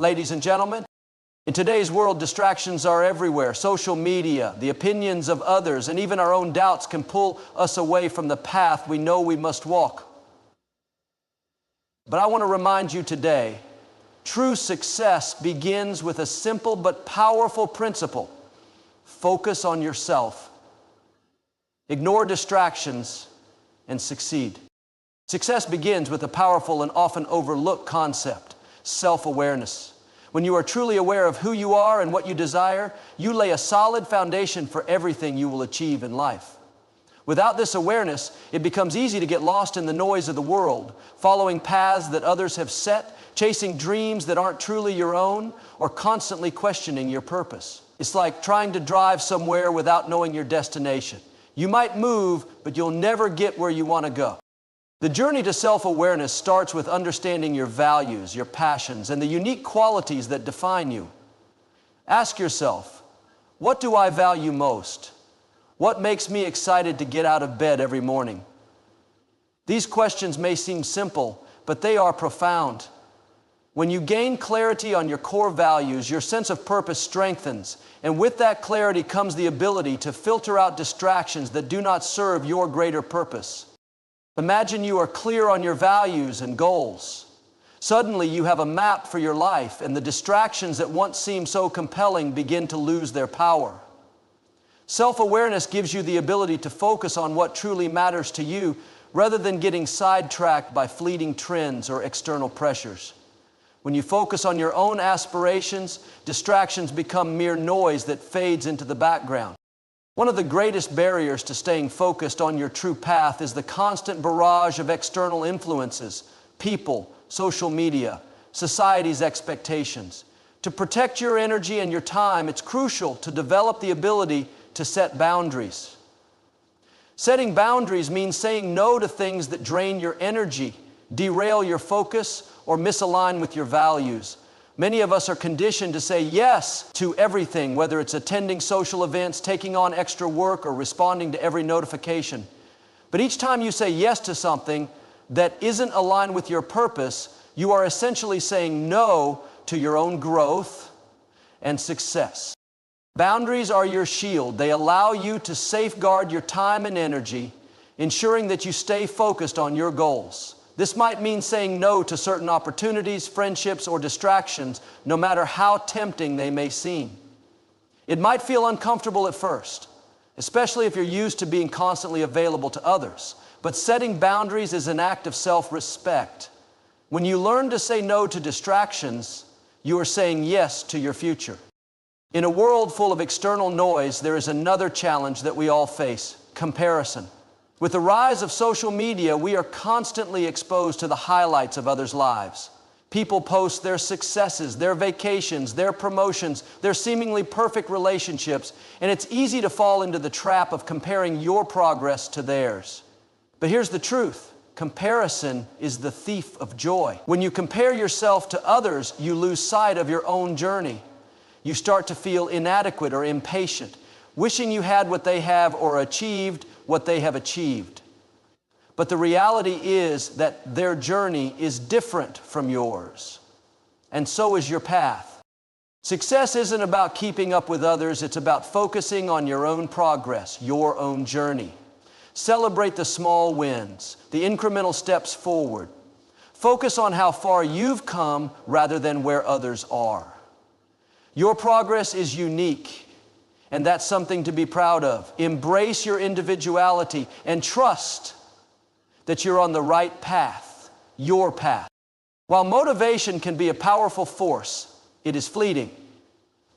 Ladies and gentlemen, in today's world, distractions are everywhere. Social media, the opinions of others, and even our own doubts can pull us away from the path we know we must walk. But I want to remind you today, true success begins with a simple but powerful principle. Focus on yourself. Ignore distractions and succeed. Success begins with a powerful and often overlooked concept, self-awareness. When you are truly aware of who you are and what you desire, you lay a solid foundation for everything you will achieve in life. Without this awareness, it becomes easy to get lost in the noise of the world, following paths that others have set, chasing dreams that aren't truly your own, or constantly questioning your purpose. It's like trying to drive somewhere without knowing your destination. You might move, but you'll never get where you want to go. The journey to self-awareness starts with understanding your values, your passions, and the unique qualities that define you. Ask yourself, what do I value most? What makes me excited to get out of bed every morning? These questions may seem simple, but they are profound. When you gain clarity on your core values, your sense of purpose strengthens, and with that clarity comes the ability to filter out distractions that do not serve your greater purpose. Imagine you are clear on your values and goals. Suddenly you have a map for your life, and the distractions that once seemed so compelling begin to lose their power. Self-awareness gives you the ability to focus on what truly matters to you rather than getting sidetracked by fleeting trends or external pressures. When you focus on your own aspirations, distractions become mere noise that fades into the background. One of the greatest barriers to staying focused on your true path is the constant barrage of external influences, people, social media, society's expectations. To protect your energy and your time, it's crucial to develop the ability to set boundaries. Setting boundaries means saying no to things that drain your energy, derail your focus, or misalign with your values. Many of us are conditioned to say yes to everything, whether it's attending social events, taking on extra work, or responding to every notification. But each time you say yes to something that isn't aligned with your purpose, you are essentially saying no to your own growth and success. Boundaries are your shield. They allow you to safeguard your time and energy, ensuring that you stay focused on your goals. This might mean saying no to certain opportunities, friendships, or distractions, no matter how tempting they may seem. It might feel uncomfortable at first, especially if you're used to being constantly available to others. But setting boundaries is an act of self-respect. When you learn to say no to distractions, you are saying yes to your future. In a world full of external noise, there is another challenge that we all face: comparison. With the rise of social media, we are constantly exposed to the highlights of others' lives. People post their successes, their vacations, their promotions, their seemingly perfect relationships, and it's easy to fall into the trap of comparing your progress to theirs. But here's the truth: comparison is the thief of joy. When you compare yourself to others, you lose sight of your own journey. You start to feel inadequate or impatient, wishing you had what they have or achieved what they have achieved. But the reality is that their journey is different from yours, and so is your path. Success isn't about keeping up with others, it's about focusing on your own progress, your own journey. Celebrate the small wins, the incremental steps forward. Focus on how far you've come rather than where others are. Your progress is unique, and that's something to be proud of. Embrace your individuality and trust that you're on the right path, your path. While motivation can be a powerful force, it is fleeting.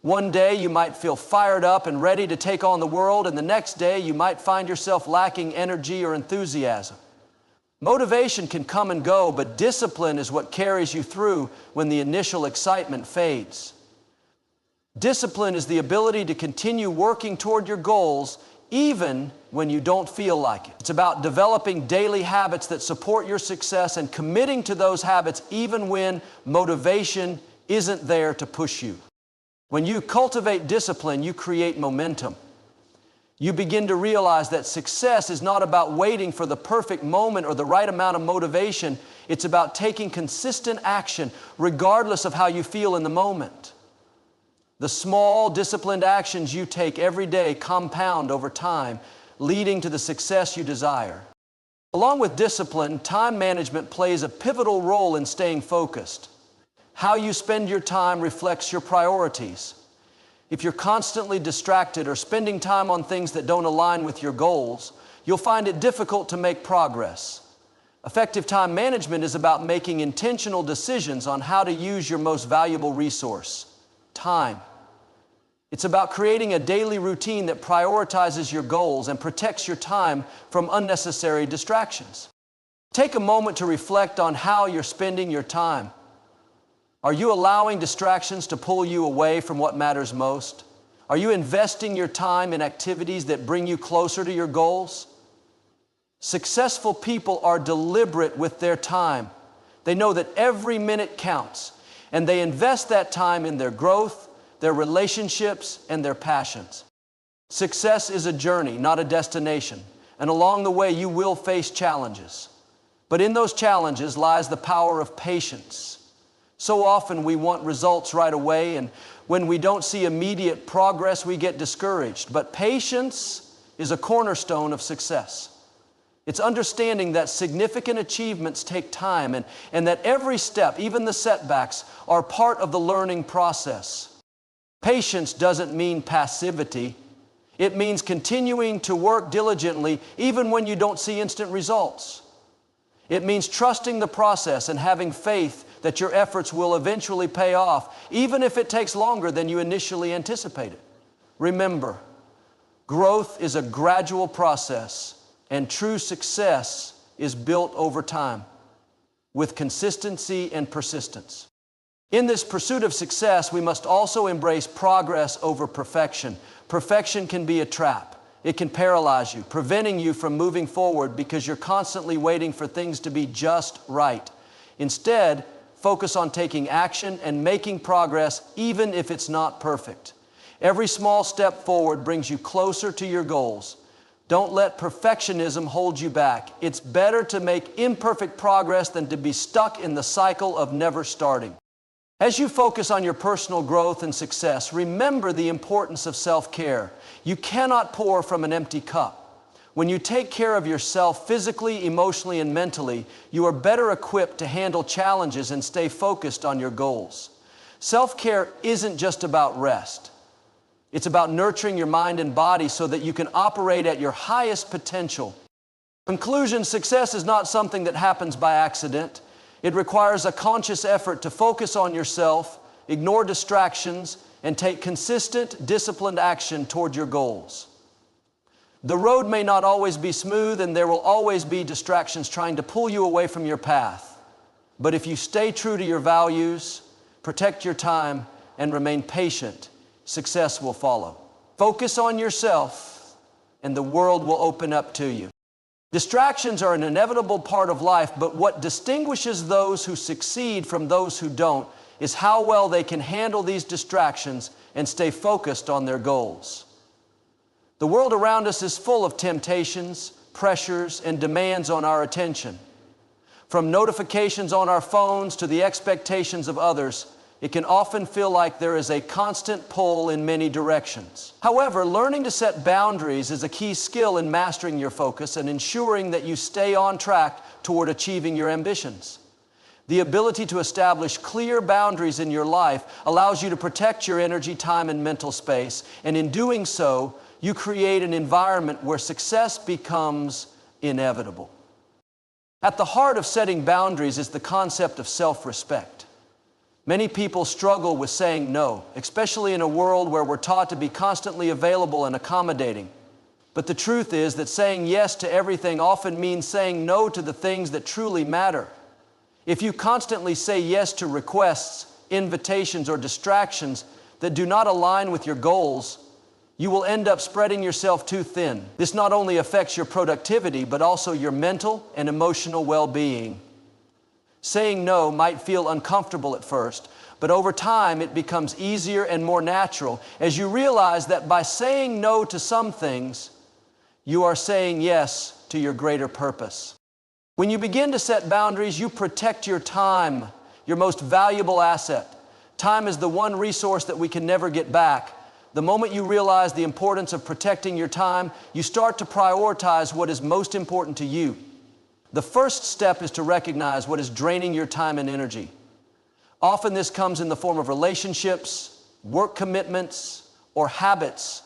One day you might feel fired up and ready to take on the world, and the next day you might find yourself lacking energy or enthusiasm. Motivation can come and go, but discipline is what carries you through when the initial excitement fades. Discipline is the ability to continue working toward your goals even when you don't feel like it. It's about developing daily habits that support your success and committing to those habits even when motivation isn't there to push you. When you cultivate discipline, you create momentum. You begin to realize that success is not about waiting for the perfect moment or the right amount of motivation. It's about taking consistent action regardless of how you feel in the moment. The small, disciplined actions you take every day compound over time, leading to the success you desire. Along with discipline, time management plays a pivotal role in staying focused. How you spend your time reflects your priorities. If you're constantly distracted or spending time on things that don't align with your goals, you'll find it difficult to make progress. Effective time management is about making intentional decisions on how to use your most valuable resource, time. It's about creating a daily routine that prioritizes your goals and protects your time from unnecessary distractions. Take a moment to reflect on how you're spending your time. Are you allowing distractions to pull you away from what matters most? Are you investing your time in activities that bring you closer to your goals? Successful people are deliberate with their time. They know that every minute counts, and they invest that time in their growth, their relationships, and their passions. Success is a journey, not a destination, and along the way you will face challenges. But in those challenges lies the power of patience. So often we want results right away, and when we don't see immediate progress, we get discouraged. But patience is a cornerstone of success. It's understanding that significant achievements take time, and that every step, even the setbacks, are part of the learning process. Patience doesn't mean passivity. It means continuing to work diligently even when you don't see instant results. It means trusting the process and having faith that your efforts will eventually pay off, even if it takes longer than you initially anticipated. Remember, growth is a gradual process, and true success is built over time with consistency and persistence. In this pursuit of success, we must also embrace progress over perfection. Perfection can be a trap. It can paralyze you, preventing you from moving forward because you're constantly waiting for things to be just right. Instead, focus on taking action and making progress even if it's not perfect. Every small step forward brings you closer to your goals. Don't let perfectionism hold you back. It's better to make imperfect progress than to be stuck in the cycle of never starting. As you focus on your personal growth and success, remember the importance of self-care. You cannot pour from an empty cup. When you take care of yourself physically, emotionally, and mentally, you are better equipped to handle challenges and stay focused on your goals. Self-care isn't just about rest. It's about nurturing your mind and body so that you can operate at your highest potential. Conclusion: success is not something that happens by accident. It requires a conscious effort to focus on yourself, ignore distractions, and take consistent, disciplined action toward your goals. The road may not always be smooth, and there will always be distractions trying to pull you away from your path. But if you stay true to your values, protect your time, and remain patient, success will follow. Focus on yourself, and the world will open up to you. Distractions are an inevitable part of life, but what distinguishes those who succeed from those who don't is how well they can handle these distractions and stay focused on their goals. The world around us is full of temptations, pressures, and demands on our attention. From notifications on our phones to the expectations of others, it can often feel like there is a constant pull in many directions. However, learning to set boundaries is a key skill in mastering your focus and ensuring that you stay on track toward achieving your ambitions. The ability to establish clear boundaries in your life allows you to protect your energy, time, and mental space, and in doing so, you create an environment where success becomes inevitable. At the heart of setting boundaries is the concept of self-respect. Many people struggle with saying no, especially in a world where we're taught to be constantly available and accommodating. But the truth is that saying yes to everything often means saying no to the things that truly matter. If you constantly say yes to requests, invitations, or distractions that do not align with your goals, you will end up spreading yourself too thin. This not only affects your productivity, but also your mental and emotional well-being. Saying no might feel uncomfortable at first, But over time, it becomes easier and more natural as you realize that by saying no to some things, you are saying yes to your greater purpose. When you begin to set boundaries, you protect your time, your most valuable asset. Time is the one resource that we can never get back. The moment you realize the importance of protecting your time, you start to prioritize what is most important to you. The first step is to recognize what is draining your time and energy. Often this comes in the form of relationships, work commitments, or habits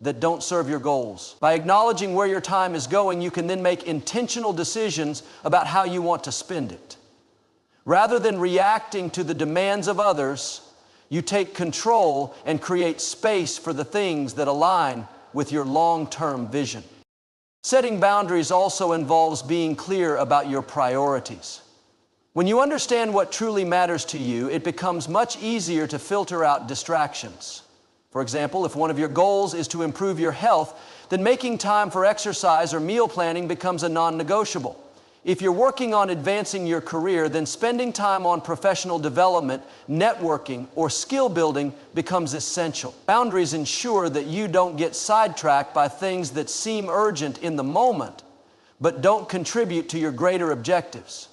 that don't serve your goals. By acknowledging where your time is going, you can then make intentional decisions about how you want to spend it. Rather than reacting to the demands of others, you take control and create space for the things that align with your long-term vision. Setting boundaries also involves being clear about your priorities. When you understand what truly matters to you, it becomes much easier to filter out distractions. For example, if one of your goals is to improve your health, then making time for exercise or meal planning becomes a non-negotiable. If you're working on advancing your career, then spending time on professional development, networking, or skill building becomes essential. Boundaries ensure that you don't get sidetracked by things that seem urgent in the moment, but don't contribute to your greater objectives.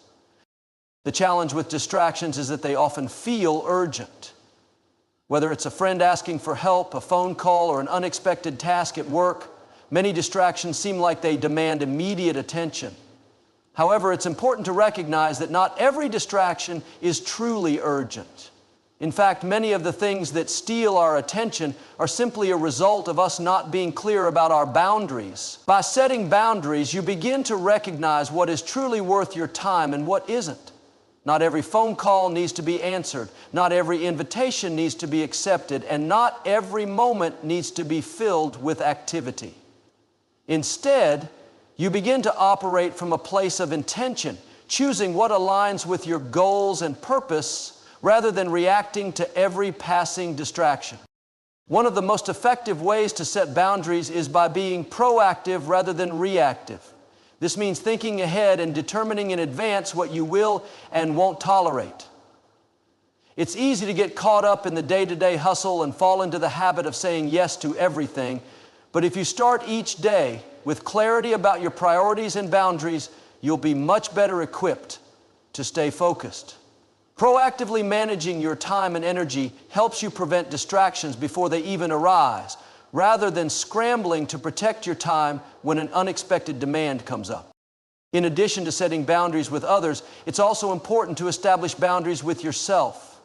The challenge with distractions is that they often feel urgent. Whether it's a friend asking for help, a phone call, or an unexpected task at work, many distractions seem like they demand immediate attention. However, it's important to recognize that not every distraction is truly urgent. In fact, many of the things that steal our attention are simply a result of us not being clear about our boundaries. By setting boundaries, you begin to recognize what is truly worth your time and what isn't. Not every phone call needs to be answered. Not every invitation needs to be accepted. And not every moment needs to be filled with activity. Instead, you begin to operate from a place of intention, choosing what aligns with your goals and purpose rather than reacting to every passing distraction. One of the most effective ways to set boundaries is by being proactive rather than reactive. This means thinking ahead and determining in advance what you will and won't tolerate. It's easy to get caught up in the day-to-day hustle and fall into the habit of saying yes to everything. But if you start each day with clarity about your priorities and boundaries, you'll be much better equipped to stay focused. Proactively managing your time and energy helps you prevent distractions before they even arise, rather than scrambling to protect your time when an unexpected demand comes up. In addition to setting boundaries with others, it's also important to establish boundaries with yourself.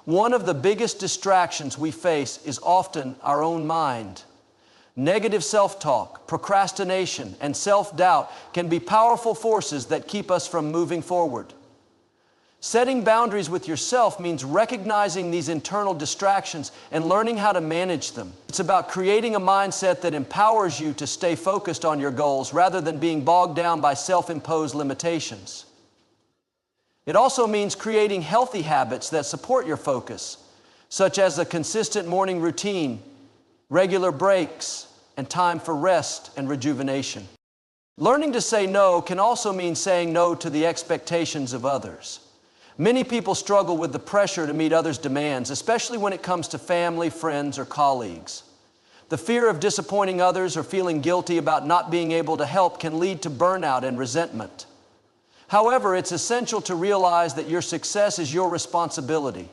One of the biggest distractions we face is often our own mind. Negative self-talk, procrastination, and self-doubt can be powerful forces that keep us from moving forward. Setting boundaries with yourself means recognizing these internal distractions and learning how to manage them. It's about creating a mindset that empowers you to stay focused on your goals rather than being bogged down by self-imposed limitations. It also means creating healthy habits that support your focus, such as a consistent morning routine, regular breaks, and time for rest and rejuvenation. Learning to say no can also mean saying no to the expectations of others. Many people struggle with the pressure to meet others' demands, especially when it comes to family, friends, or colleagues. The fear of disappointing others or feeling guilty about not being able to help can lead to burnout and resentment. However, it's essential to realize that your success is your responsibility.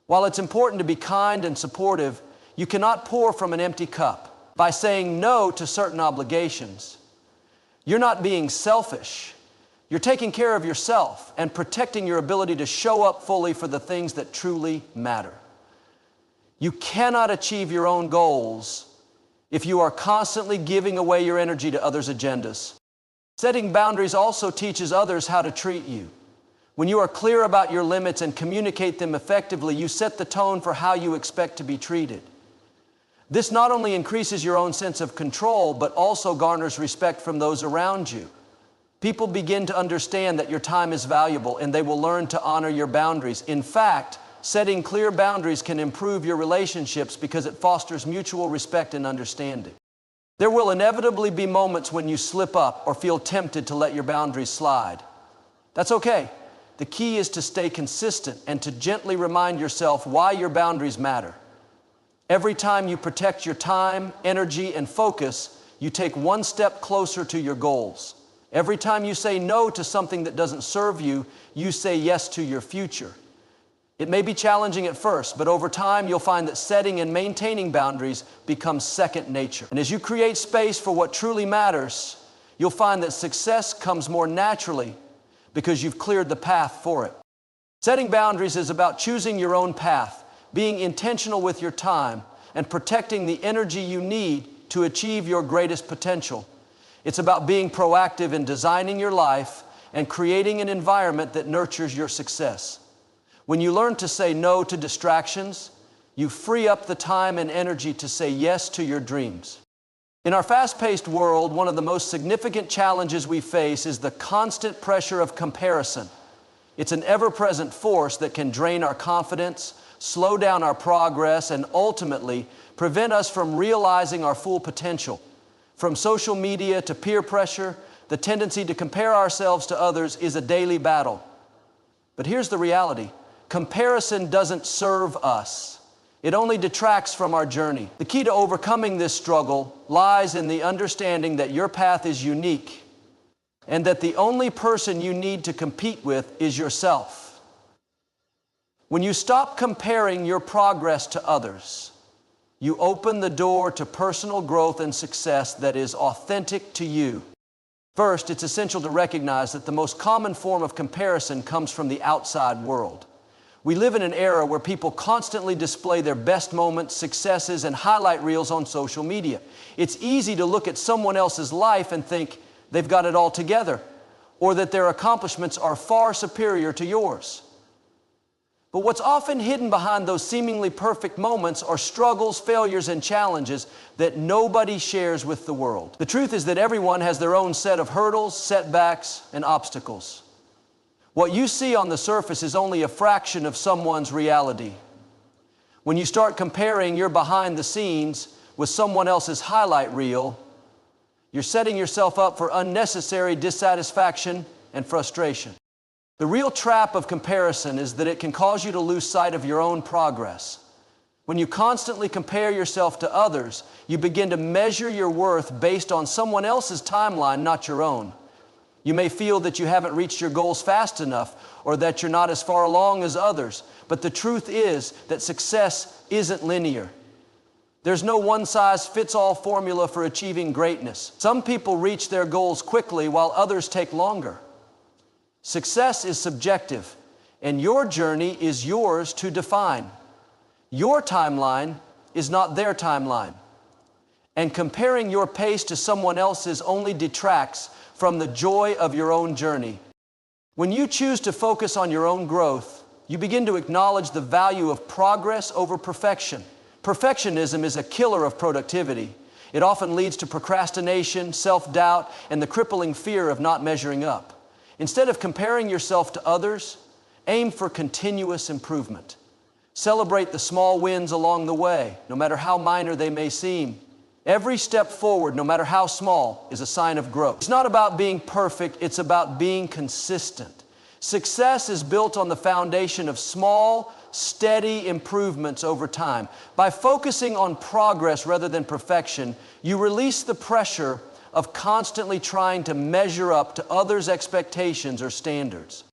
While it's important to be kind and supportive, you cannot pour from an empty cup. By saying no to certain obligations, you're not being selfish. You're taking care of yourself and protecting your ability to show up fully for the things that truly matter. You cannot achieve your own goals if you are constantly giving away your energy to others' agendas. Setting boundaries also teaches others how to treat you. When you are clear about your limits and communicate them effectively, you set the tone for how you expect to be treated. This not only increases your own sense of control, but also garners respect from those around you. People begin to understand that your time is valuable and they will learn to honor your boundaries. In fact, setting clear boundaries can improve your relationships because it fosters mutual respect and understanding. There will inevitably be moments when you slip up or feel tempted to let your boundaries slide. That's okay. The key is to stay consistent and to gently remind yourself why your boundaries matter. Every time you protect your time, energy, and focus, you take one step closer to your goals. Every time you say no to something that doesn't serve you, you say yes to your future. It may be challenging at first, but over time you'll find that setting and maintaining boundaries becomes second nature. And as you create space for what truly matters, you'll find that success comes more naturally because you've cleared the path for it. Setting boundaries is about choosing your own path, being intentional with your time, and protecting the energy you need to achieve your greatest potential. It's about being proactive in designing your life and creating an environment that nurtures your success. When you learn to say no to distractions, you free up the time and energy to say yes to your dreams. In our fast-paced world, one of the most significant challenges we face is the constant pressure of comparison. It's an ever-present force that can drain our confidence, slow down our progress, and ultimately prevent us from realizing our full potential. From social media to peer pressure, the tendency to compare ourselves to others is a daily battle. But here's the reality. Comparison doesn't serve us. It only detracts from our journey. The key to overcoming this struggle lies in the understanding that your path is unique and that the only person you need to compete with is yourself. When you stop comparing your progress to others, you open the door to personal growth and success that is authentic to you. First, it's essential to recognize that the most common form of comparison comes from the outside world. We live in an era where people constantly display their best moments, successes, and highlight reels on social media. It's easy to look at someone else's life and think they've got it all together, or that their accomplishments are far superior to yours. But what's often hidden behind those seemingly perfect moments are struggles, failures, and challenges that nobody shares with the world. The truth is that everyone has their own set of hurdles, setbacks, and obstacles. What you see on the surface is only a fraction of someone's reality. When you start comparing your behind the scenes with someone else's highlight reel, you're setting yourself up for unnecessary dissatisfaction and frustration. The real trap of comparison is that it can cause you to lose sight of your own progress. When you constantly compare yourself to others, you begin to measure your worth based on someone else's timeline, not your own. You may feel that you haven't reached your goals fast enough or that you're not as far along as others, but the truth is that success isn't linear. There's no one-size-fits-all formula for achieving greatness. Some people reach their goals quickly while others take longer. Success is subjective, and your journey is yours to define. Your timeline is not their timeline. And comparing your pace to someone else's only detracts from the joy of your own journey. When you choose to focus on your own growth, you begin to acknowledge the value of progress over perfection. Perfectionism is a killer of productivity. It often leads to procrastination, self-doubt, and the crippling fear of not measuring up. Instead of comparing yourself to others, aim for continuous improvement. Celebrate the small wins along the way, no matter how minor they may seem. Every step forward, no matter how small, is a sign of growth. It's not about being perfect, it's about being consistent. Success is built on the foundation of small, steady improvements over time. By focusing on progress rather than perfection, you release the pressure of constantly trying to measure up to others' expectations or standards.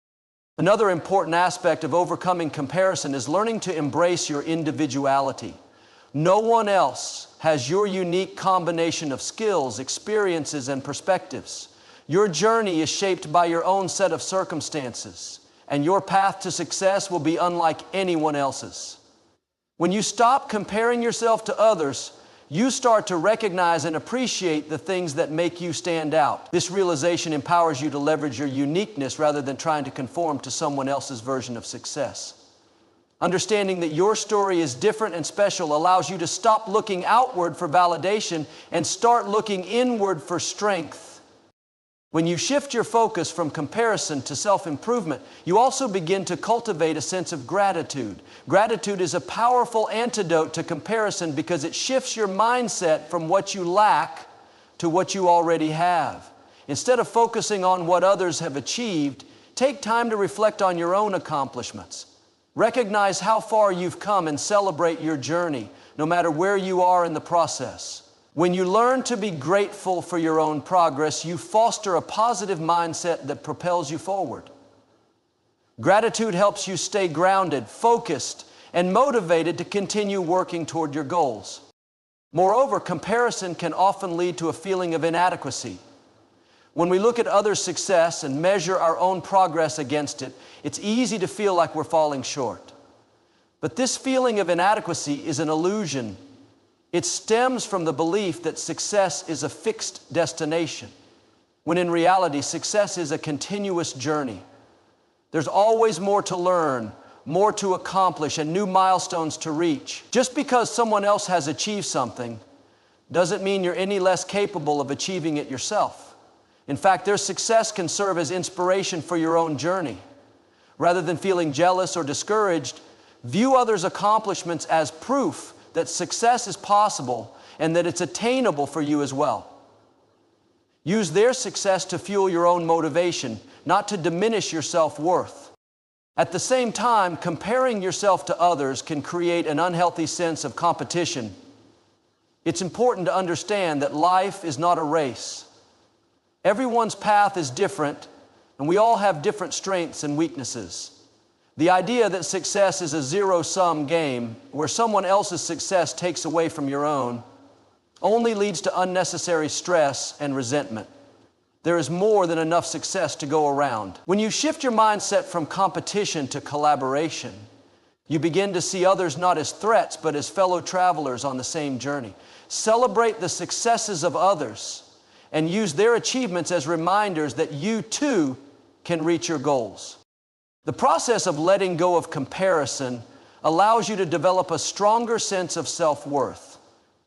Another important aspect of overcoming comparison is learning to embrace your individuality. No one else has your unique combination of skills, experiences, and perspectives. Your journey is shaped by your own set of circumstances, and your path to success will be unlike anyone else's. When you stop comparing yourself to others, you start to recognize and appreciate the things that make you stand out. This realization empowers you to leverage your uniqueness rather than trying to conform to someone else's version of success. Understanding that your story is different and special allows you to stop looking outward for validation and start looking inward for strength. When you shift your focus from comparison to self-improvement, you also begin to cultivate a sense of gratitude. Gratitude is a powerful antidote to comparison because it shifts your mindset from what you lack to what you already have. Instead of focusing on what others have achieved, Take time to reflect on your own accomplishments. Recognize how far you've come and celebrate your journey, no matter where you are in the process. When you learn to be grateful for your own progress, you foster a positive mindset that propels you forward. Gratitude helps you stay grounded, focused, and motivated to continue working toward your goals. Moreover, comparison can often lead to a feeling of inadequacy. When we look at others' success and measure our own progress against it, it's easy to feel like we're falling short. But this feeling of inadequacy is an illusion. It stems from the belief that success is a fixed destination, when in reality, success is a continuous journey. There's always more to learn, more to accomplish, and new milestones to reach. Just because someone else has achieved something doesn't mean you're any less capable of achieving it yourself. In fact, their success can serve as inspiration for your own journey. Rather than feeling jealous or discouraged, view others' accomplishments as proof that success is possible and that it's attainable for you as well. Use their success to fuel your own motivation, not to diminish your self-worth. At the same time, comparing yourself to others can create an unhealthy sense of competition. It's important to understand that life is not a race. Everyone's path is different, and we all have different strengths and weaknesses. The idea that success is a zero-sum game, where someone else's success takes away from your own, only leads to unnecessary stress and resentment. There is more than enough success to go around. When you shift your mindset from competition to collaboration, you begin to see others not as threats, but as fellow travelers on the same journey. Celebrate the successes of others and use their achievements as reminders that you too can reach your goals. The process of letting go of comparison allows you to develop a stronger sense of self-worth.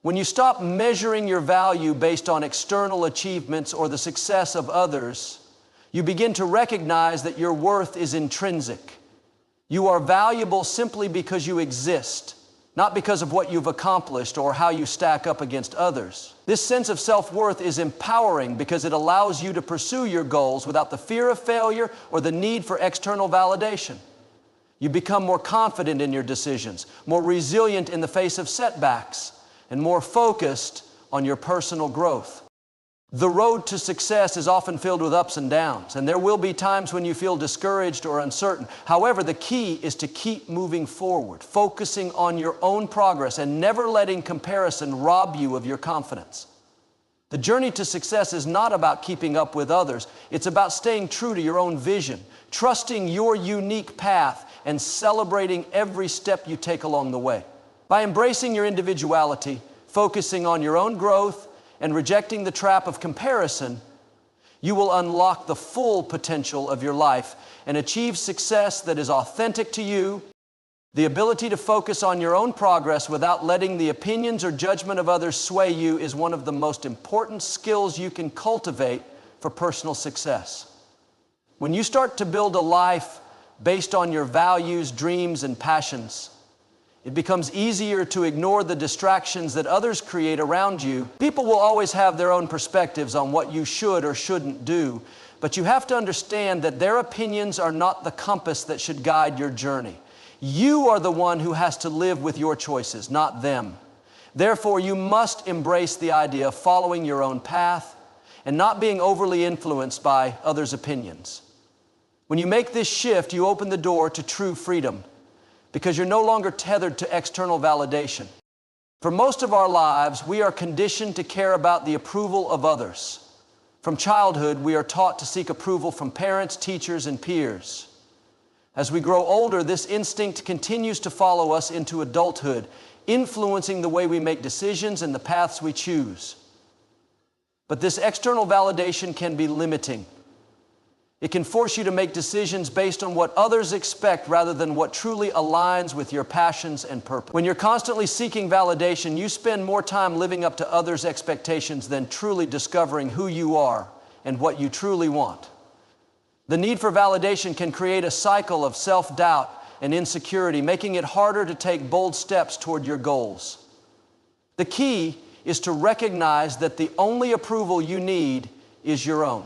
When you stop measuring your value based on external achievements or the success of others, you begin to recognize that your worth is intrinsic. You are valuable simply because you exist, not because of what you've accomplished or how you stack up against others. This sense of self-worth is empowering because it allows you to pursue your goals without the fear of failure or the need for external validation. You become more confident in your decisions, more resilient in the face of setbacks, and more focused on your personal growth. The road to success is often filled with ups and downs, and there will be times when you feel discouraged or uncertain. However, the key is to keep moving forward, focusing on your own progress and never letting comparison rob you of your confidence. The journey to success is not about keeping up with others. It's about staying true to your own vision, trusting your unique path, and celebrating every step you take along the way. By embracing your individuality, focusing on your own growth, and rejecting the trap of comparison, you will unlock the full potential of your life and achieve success that is authentic to you. The ability to focus on your own progress without letting the opinions or judgment of others sway you is one of the most important skills you can cultivate for personal success. When you start to build a life based on your values, dreams, and passions, it becomes easier to ignore the distractions that others create around you. People will always have their own perspectives on what you should or shouldn't do, but you have to understand that their opinions are not the compass that should guide your journey. You are the one who has to live with your choices, not them. Therefore, you must embrace the idea of following your own path and not being overly influenced by others' opinions. When you make this shift, you open the door to true freedom, because you're no longer tethered to external validation. For most of our lives, we are conditioned to care about the approval of others. From childhood, we are taught to seek approval from parents, teachers, and peers. As we grow older, this instinct continues to follow us into adulthood, influencing the way we make decisions and the paths we choose. But this external validation can be limiting. It can force you to make decisions based on what others expect rather than what truly aligns with your passions and purpose. When you're constantly seeking validation, you spend more time living up to others' expectations than truly discovering who you are and what you truly want. The need for validation can create a cycle of self-doubt and insecurity, making it harder to take bold steps toward your goals. The key is to recognize that the only approval you need is your own.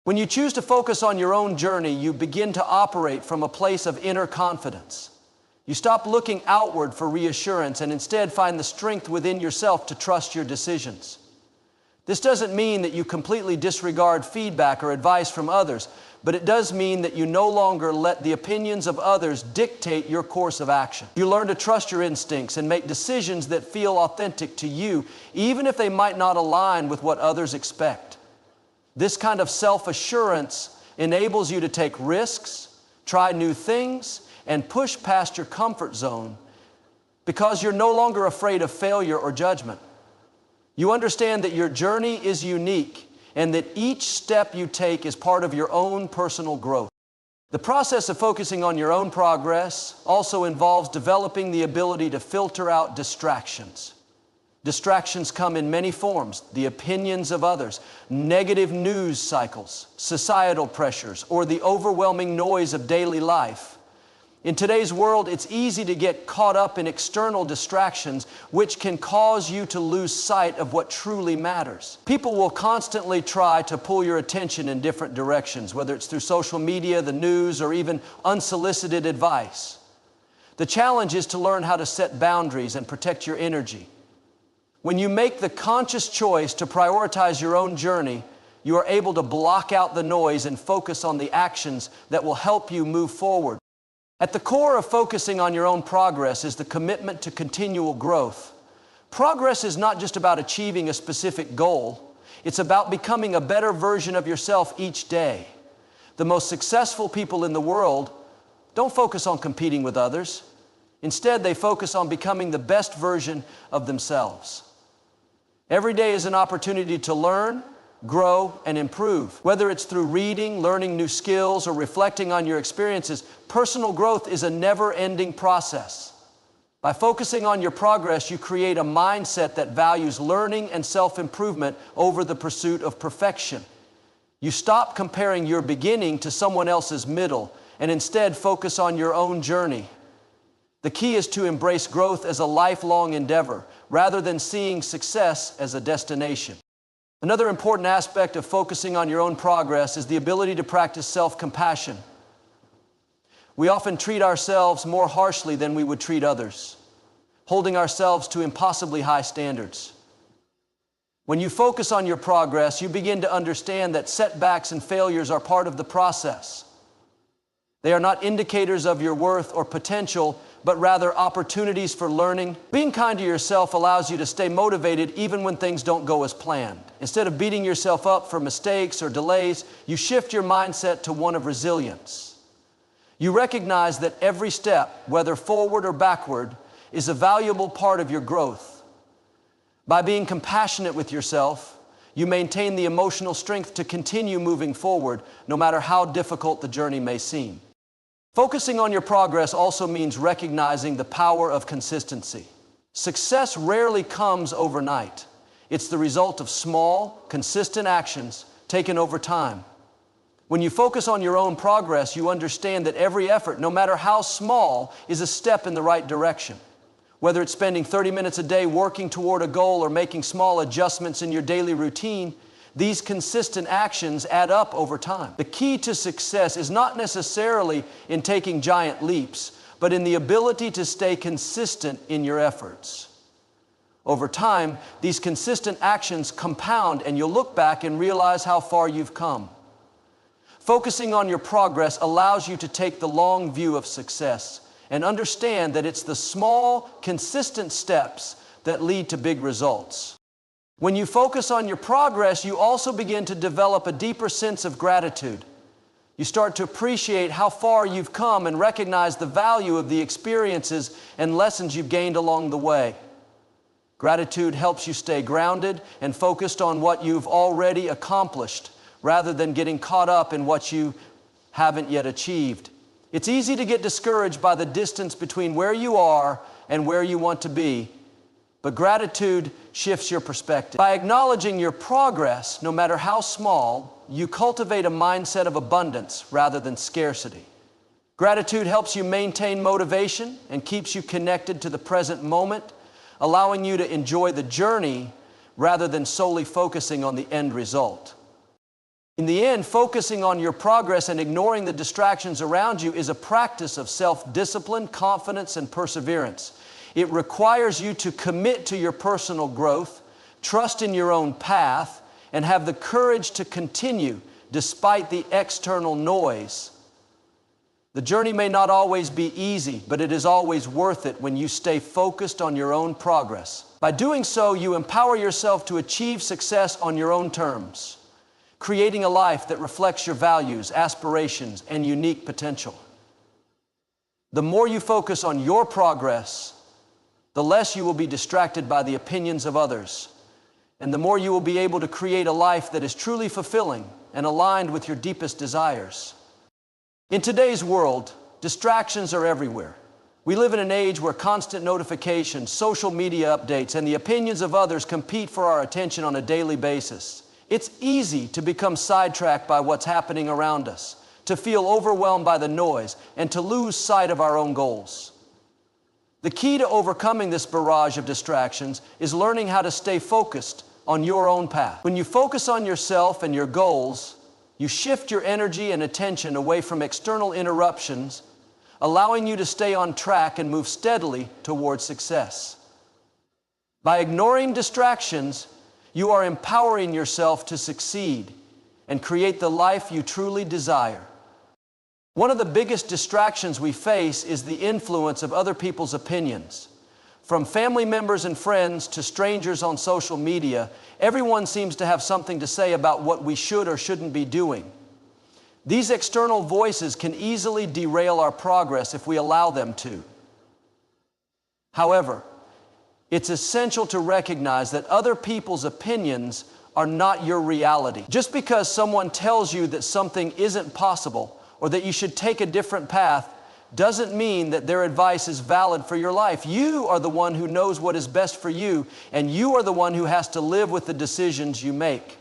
When you choose to focus on your own journey, you begin to operate from a place of inner confidence. You stop looking outward for reassurance and instead find the strength within yourself to trust your decisions. This doesn't mean that you completely disregard feedback or advice from others, but it does mean that you no longer let the opinions of others dictate your course of action. You learn to trust your instincts and make decisions that feel authentic to you, even if they might not align with what others expect. This kind of self-assurance enables you to take risks, try new things, and push past your comfort zone because you're no longer afraid of failure or judgment. You understand that your journey is unique and that each step you take is part of your own personal growth. The process of focusing on your own progress also involves developing the ability to filter out distractions. Distractions come in many forms: the opinions of others, negative news cycles, societal pressures, or the overwhelming noise of daily life. In today's world, it's easy to get caught up in external distractions, which can cause you to lose sight of what truly matters. People will constantly try to pull your attention in different directions, whether it's through social media, the news, or even unsolicited advice. The challenge is to learn how to set boundaries and protect your energy. When you make the conscious choice to prioritize your own journey, you are able to block out the noise and focus on the actions that will help you move forward. At the core of focusing on your own progress is the commitment to continual growth. Progress is not just about achieving a specific goal. It's about becoming a better version of yourself each day. The most successful people in the world don't focus on competing with others. Instead, they focus on becoming the best version of themselves. Every day is an opportunity to learn, grow, and improve. Whether it's through reading, learning new skills, or reflecting on your experiences, personal growth is a never-ending process. By focusing on your progress, you create a mindset that values learning and self-improvement over the pursuit of perfection. You stop comparing your beginning to someone else's middle and instead focus on your own journey. The key is to embrace growth as a lifelong endeavor rather than seeing success as a destination. Another important aspect of focusing on your own progress is the ability to practice self-compassion. We often treat ourselves more harshly than we would treat others, holding ourselves to impossibly high standards. When you focus on your progress, you begin to understand that setbacks and failures are part of the process. They are not indicators of your worth or potential, but rather opportunities for learning. Being kind to yourself allows you to stay motivated even when things don't go as planned. Instead of beating yourself up for mistakes or delays, you shift your mindset to one of resilience. You recognize that every step, whether forward or backward, is a valuable part of your growth. By being compassionate with yourself, you maintain the emotional strength to continue moving forward, no matter how difficult the journey may seem. Focusing on your progress also means recognizing the power of consistency. Success rarely comes overnight. It's the result of small, consistent actions taken over time. When you focus on your own progress, you understand that every effort, no matter how small, is a step in the right direction. Whether it's spending 30 minutes a day working toward a goal or making small adjustments in your daily routine, these consistent actions add up over time. The key to success is not necessarily in taking giant leaps, but in the ability to stay consistent in your efforts. Over time, these consistent actions compound, and you'll look back and realize how far you've come. Focusing on your progress allows you to take the long view of success and understand that it's the small, consistent steps that lead to big results. When you focus on your progress, you also begin to develop a deeper sense of gratitude. You start to appreciate how far you've come and recognize the value of the experiences and lessons you've gained along the way. Gratitude helps you stay grounded and focused on what you've already accomplished, rather than getting caught up in what you haven't yet achieved. It's easy to get discouraged by the distance between where you are and where you want to be, but gratitude shifts your perspective. By acknowledging your progress, no matter how small, you cultivate a mindset of abundance rather than scarcity. Gratitude helps you maintain motivation and keeps you connected to the present moment, allowing you to enjoy the journey rather than solely focusing on the end result. In the end, focusing on your progress and ignoring the distractions around you is a practice of self-discipline, confidence, and perseverance. It requires you to commit to your personal growth, trust in your own path, and have the courage to continue despite the external noise. The journey may not always be easy, but it is always worth it when you stay focused on your own progress. By doing so, you empower yourself to achieve success on your own terms, creating a life that reflects your values, aspirations, and unique potential. The more you focus on your progress, the less you will be distracted by the opinions of others, and the more you will be able to create a life that is truly fulfilling and aligned with your deepest desires. In today's world, distractions are everywhere. We live in an age where constant notifications, social media updates, and the opinions of others compete for our attention on a daily basis. It's easy to become sidetracked by what's happening around us, to feel overwhelmed by the noise, and to lose sight of our own goals. The key to overcoming this barrage of distractions is learning how to stay focused on your own path. When you focus on yourself and your goals, you shift your energy and attention away from external interruptions, allowing you to stay on track and move steadily towards success. By ignoring distractions, you are empowering yourself to succeed and create the life you truly desire. One of the biggest distractions we face is the influence of other people's opinions. From family members and friends to strangers on social media, everyone seems to have something to say about what we should or shouldn't be doing. These external voices can easily derail our progress if we allow them to. However, it's essential to recognize that other people's opinions are not your reality. Just because someone tells you that something isn't possible or that you should take a different path doesn't mean that their advice is valid for your life. You are the one who knows what is best for you, and you are the one who has to live with the decisions you make.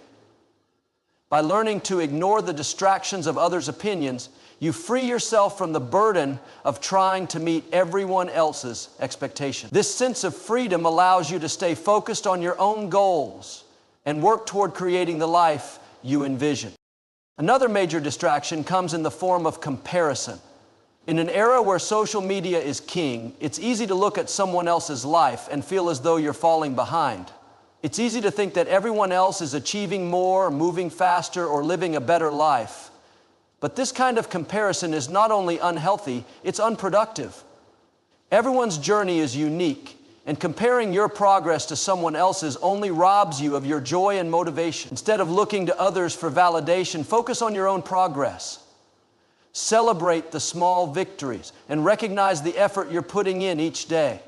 By learning to ignore the distractions of others' opinions, you free yourself from the burden of trying to meet everyone else's expectations. This sense of freedom allows you to stay focused on your own goals and work toward creating the life you envision. Another major distraction comes in the form of comparison. In an era where social media is king, it's easy to look at someone else's life and feel as though you're falling behind. It's easy to think that everyone else is achieving more, moving faster, or living a better life. But this kind of comparison is not only unhealthy, it's unproductive. Everyone's journey is unique, and comparing your progress to someone else's only robs you of your joy and motivation. Instead of looking to others for validation, focus on your own progress. Celebrate the small victories and recognize the effort you're putting in each day.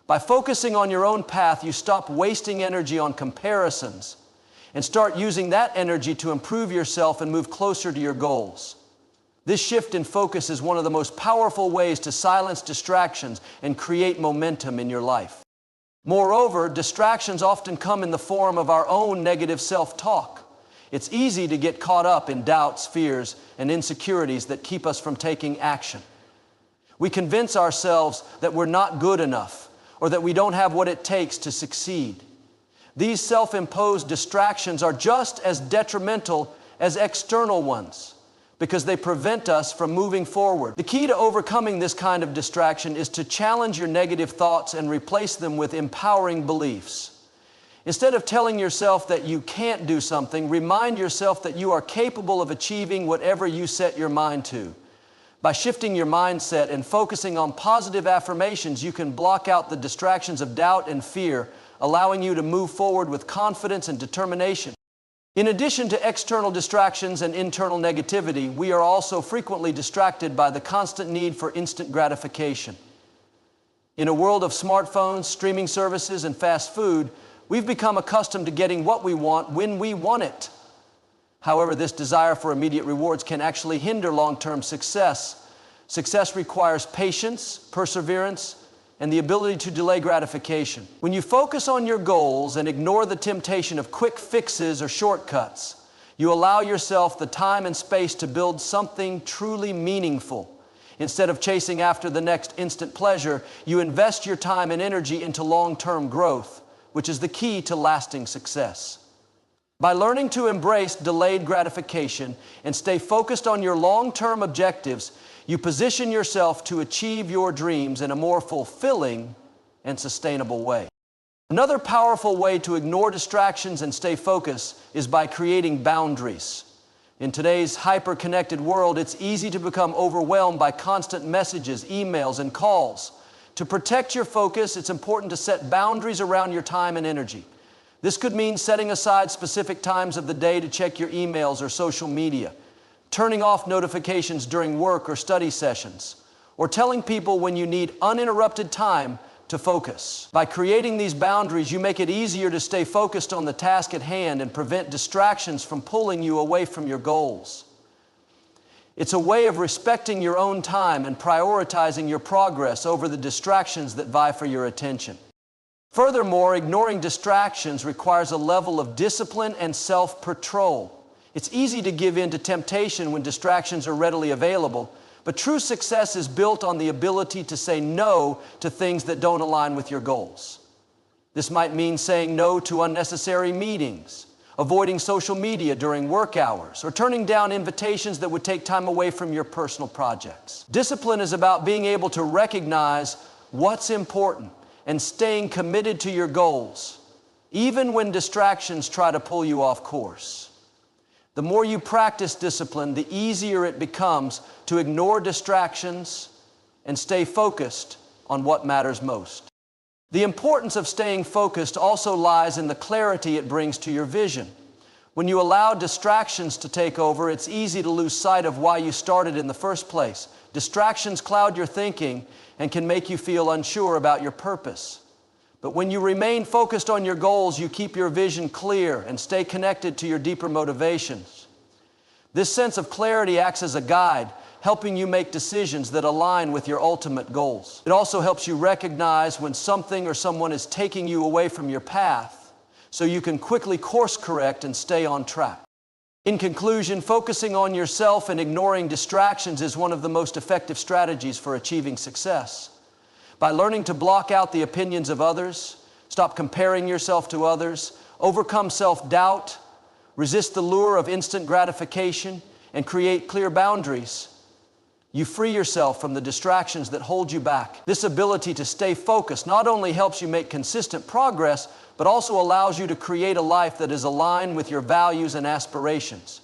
By focusing on your own path, you stop wasting energy on comparisons and start using that energy to improve yourself and move closer to your goals. This shift in focus is one of the most powerful ways to silence distractions and create momentum in your life. Moreover, distractions often come in the form of our own negative self-talk. It's easy to get caught up in doubts, fears, and insecurities that keep us from taking action. We convince ourselves that we're not good enough or that we don't have what it takes to succeed. These self-imposed distractions are just as detrimental as external ones because they prevent us from moving forward. The key to overcoming this kind of distraction is to challenge your negative thoughts and replace them with empowering beliefs. Instead of telling yourself that you can't do something, remind yourself that you are capable of achieving whatever you set your mind to. By shifting your mindset and focusing on positive affirmations, you can block out the distractions of doubt and fear, allowing you to move forward with confidence and determination. In addition to external distractions and internal negativity, we are also frequently distracted by the constant need for instant gratification. In a world of smartphones, streaming services, and fast food, we've become accustomed to getting what we want when we want it. However, this desire for immediate rewards can actually hinder long-term success. Success requires patience, perseverance, and the ability to delay gratification. When you focus on your goals and ignore the temptation of quick fixes or shortcuts, you allow yourself the time and space to build something truly meaningful. Instead of chasing after the next instant pleasure, you invest your time and energy into long-term growth, which is the key to lasting success. By learning to embrace delayed gratification and stay focused on your long-term objectives, you position yourself to achieve your dreams in a more fulfilling and sustainable way. Another powerful way to ignore distractions and stay focused is by creating boundaries. In today's hyper-connected world, it's easy to become overwhelmed by constant messages, emails, and calls. To protect your focus, it's important to set boundaries around your time and energy. This could mean setting aside specific times of the day to check your emails or social media, turning off notifications during work or study sessions, or telling people when you need uninterrupted time to focus. By creating these boundaries, you make it easier to stay focused on the task at hand and prevent distractions from pulling you away from your goals. It's a way of respecting your own time and prioritizing your progress over the distractions that vie for your attention. Furthermore, ignoring distractions requires a level of discipline and self-control. It's easy to give in to temptation when distractions are readily available, but true success is built on the ability to say no to things that don't align with your goals. This might mean saying no to unnecessary meetings, avoiding social media during work hours, or turning down invitations that would take time away from your personal projects. Discipline is about being able to recognize what's important and staying committed to your goals, even when distractions try to pull you off course. The more you practice discipline, the easier it becomes to ignore distractions and stay focused on what matters most. The importance of staying focused also lies in the clarity it brings to your vision. When you allow distractions to take over, it's easy to lose sight of why you started in the first place. Distractions cloud your thinking and can make you feel unsure about your purpose. But when you remain focused on your goals, you keep your vision clear and stay connected to your deeper motivations. This sense of clarity acts as a guide, helping you make decisions that align with your ultimate goals. It also helps you recognize when something or someone is taking you away from your path, so you can quickly course correct and stay on track. In conclusion, focusing on yourself and ignoring distractions is one of the most effective strategies for achieving success. By learning to block out the opinions of others, stop comparing yourself to others, overcome self-doubt, resist the lure of instant gratification, and create clear boundaries, you free yourself from the distractions that hold you back. This ability to stay focused not only helps you make consistent progress, but also allows you to create a life that is aligned with your values and aspirations.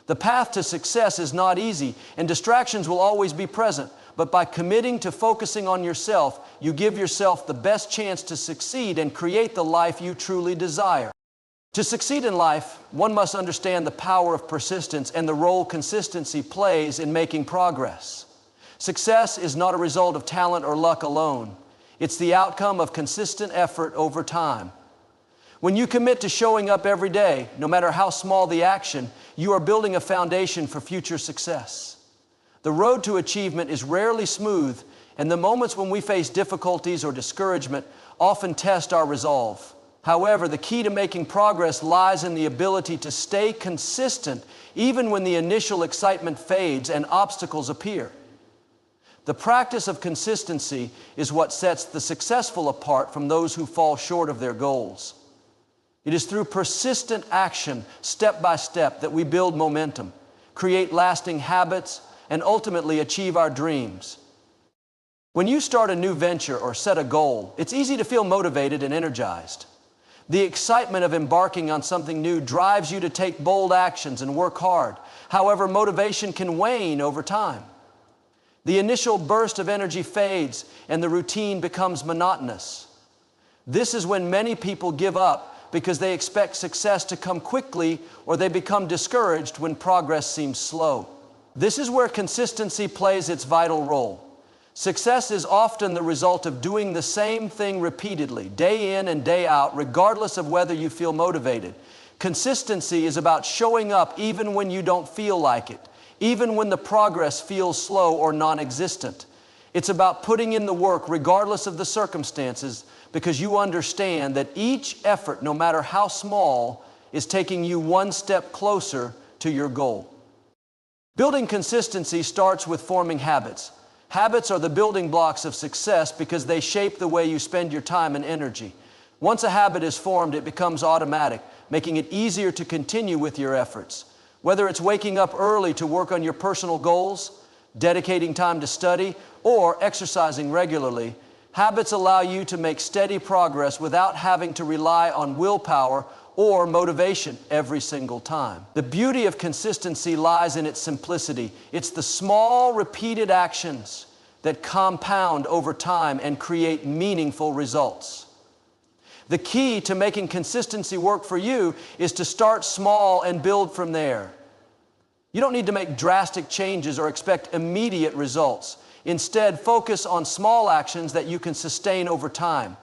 The path to success is not easy, and distractions will always be present, but by committing to focusing on yourself, you give yourself the best chance to succeed and create the life you truly desire. To succeed in life, one must understand the power of persistence and the role consistency plays in making progress. Success is not a result of talent or luck alone. It's the outcome of consistent effort over time. When you commit to showing up every day, no matter how small the action, you are building a foundation for future success. The road to achievement is rarely smooth, and the moments when we face difficulties or discouragement often test our resolve. However, the key to making progress lies in the ability to stay consistent even when the initial excitement fades and obstacles appear. The practice of consistency is what sets the successful apart from those who fall short of their goals. It is through persistent action, step by step, that we build momentum, create lasting habits, and ultimately achieve our dreams. When you start a new venture or set a goal, it's easy to feel motivated and energized. The excitement of embarking on something new drives you to take bold actions and work hard. However, motivation can wane over time. The initial burst of energy fades and the routine becomes monotonous. This is when many people give up because they expect success to come quickly, or they become discouraged when progress seems slow. This is where consistency plays its vital role. Success is often the result of doing the same thing repeatedly, day in and day out, regardless of whether you feel motivated. Consistency is about showing up even when you don't feel like it, even when the progress feels slow or non-existent. It's about putting in the work regardless of the circumstances, because you understand that each effort, no matter how small, is taking you one step closer to your goal. Building consistency starts with forming habits. Habits are the building blocks of success because they shape the way you spend your time and energy. Once a habit is formed, it becomes automatic, making it easier to continue with your efforts. Whether it's waking up early to work on your personal goals, dedicating time to study, or exercising regularly, habits allow you to make steady progress without having to rely on willpower or motivation every single time. The beauty of consistency lies in its simplicity. It's the small, repeated actions that compound over time and create meaningful results. The key to making consistency work for you is to start small and build from there. You don't need to make drastic changes or expect immediate results. Instead, focus on small actions that you can sustain over time.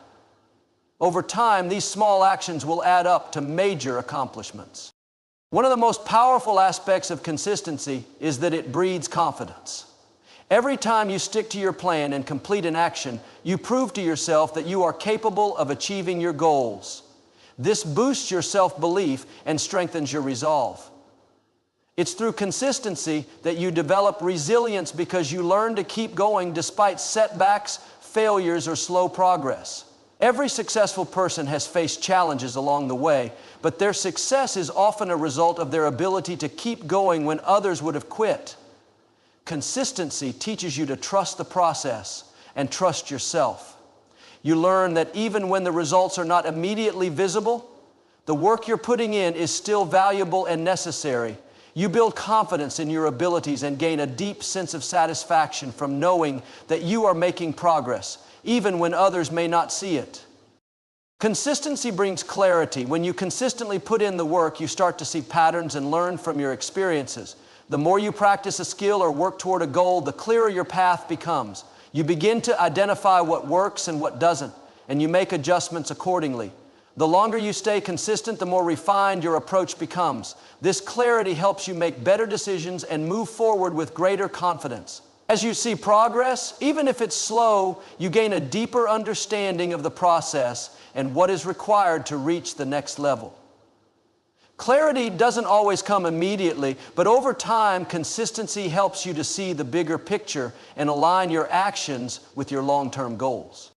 Over time, these small actions will add up to major accomplishments. One of the most powerful aspects of consistency is that it breeds confidence. Every time you stick to your plan and complete an action, you prove to yourself that you are capable of achieving your goals. This boosts your self-belief and strengthens your resolve. It's through consistency that you develop resilience because you learn to keep going despite setbacks, failures, or slow progress. Every successful person has faced challenges along the way, but their success is often a result of their ability to keep going when others would have quit. Consistency teaches you to trust the process and trust yourself. You learn that even when the results are not immediately visible, the work you're putting in is still valuable and necessary. You build confidence in your abilities and gain a deep sense of satisfaction from knowing that you are making progress, even when others may not see it. Consistency brings clarity. When you consistently put in the work, you start to see patterns and learn from your experiences. The more you practice a skill or work toward a goal, the clearer your path becomes. You begin to identify what works and what doesn't, and you make adjustments accordingly. The longer you stay consistent, the more refined your approach becomes. This clarity helps you make better decisions and move forward with greater confidence. As you see progress, even if it's slow, you gain a deeper understanding of the process and what is required to reach the next level. Clarity doesn't always come immediately, but over time, consistency helps you to see the bigger picture and align your actions with your long-term goals.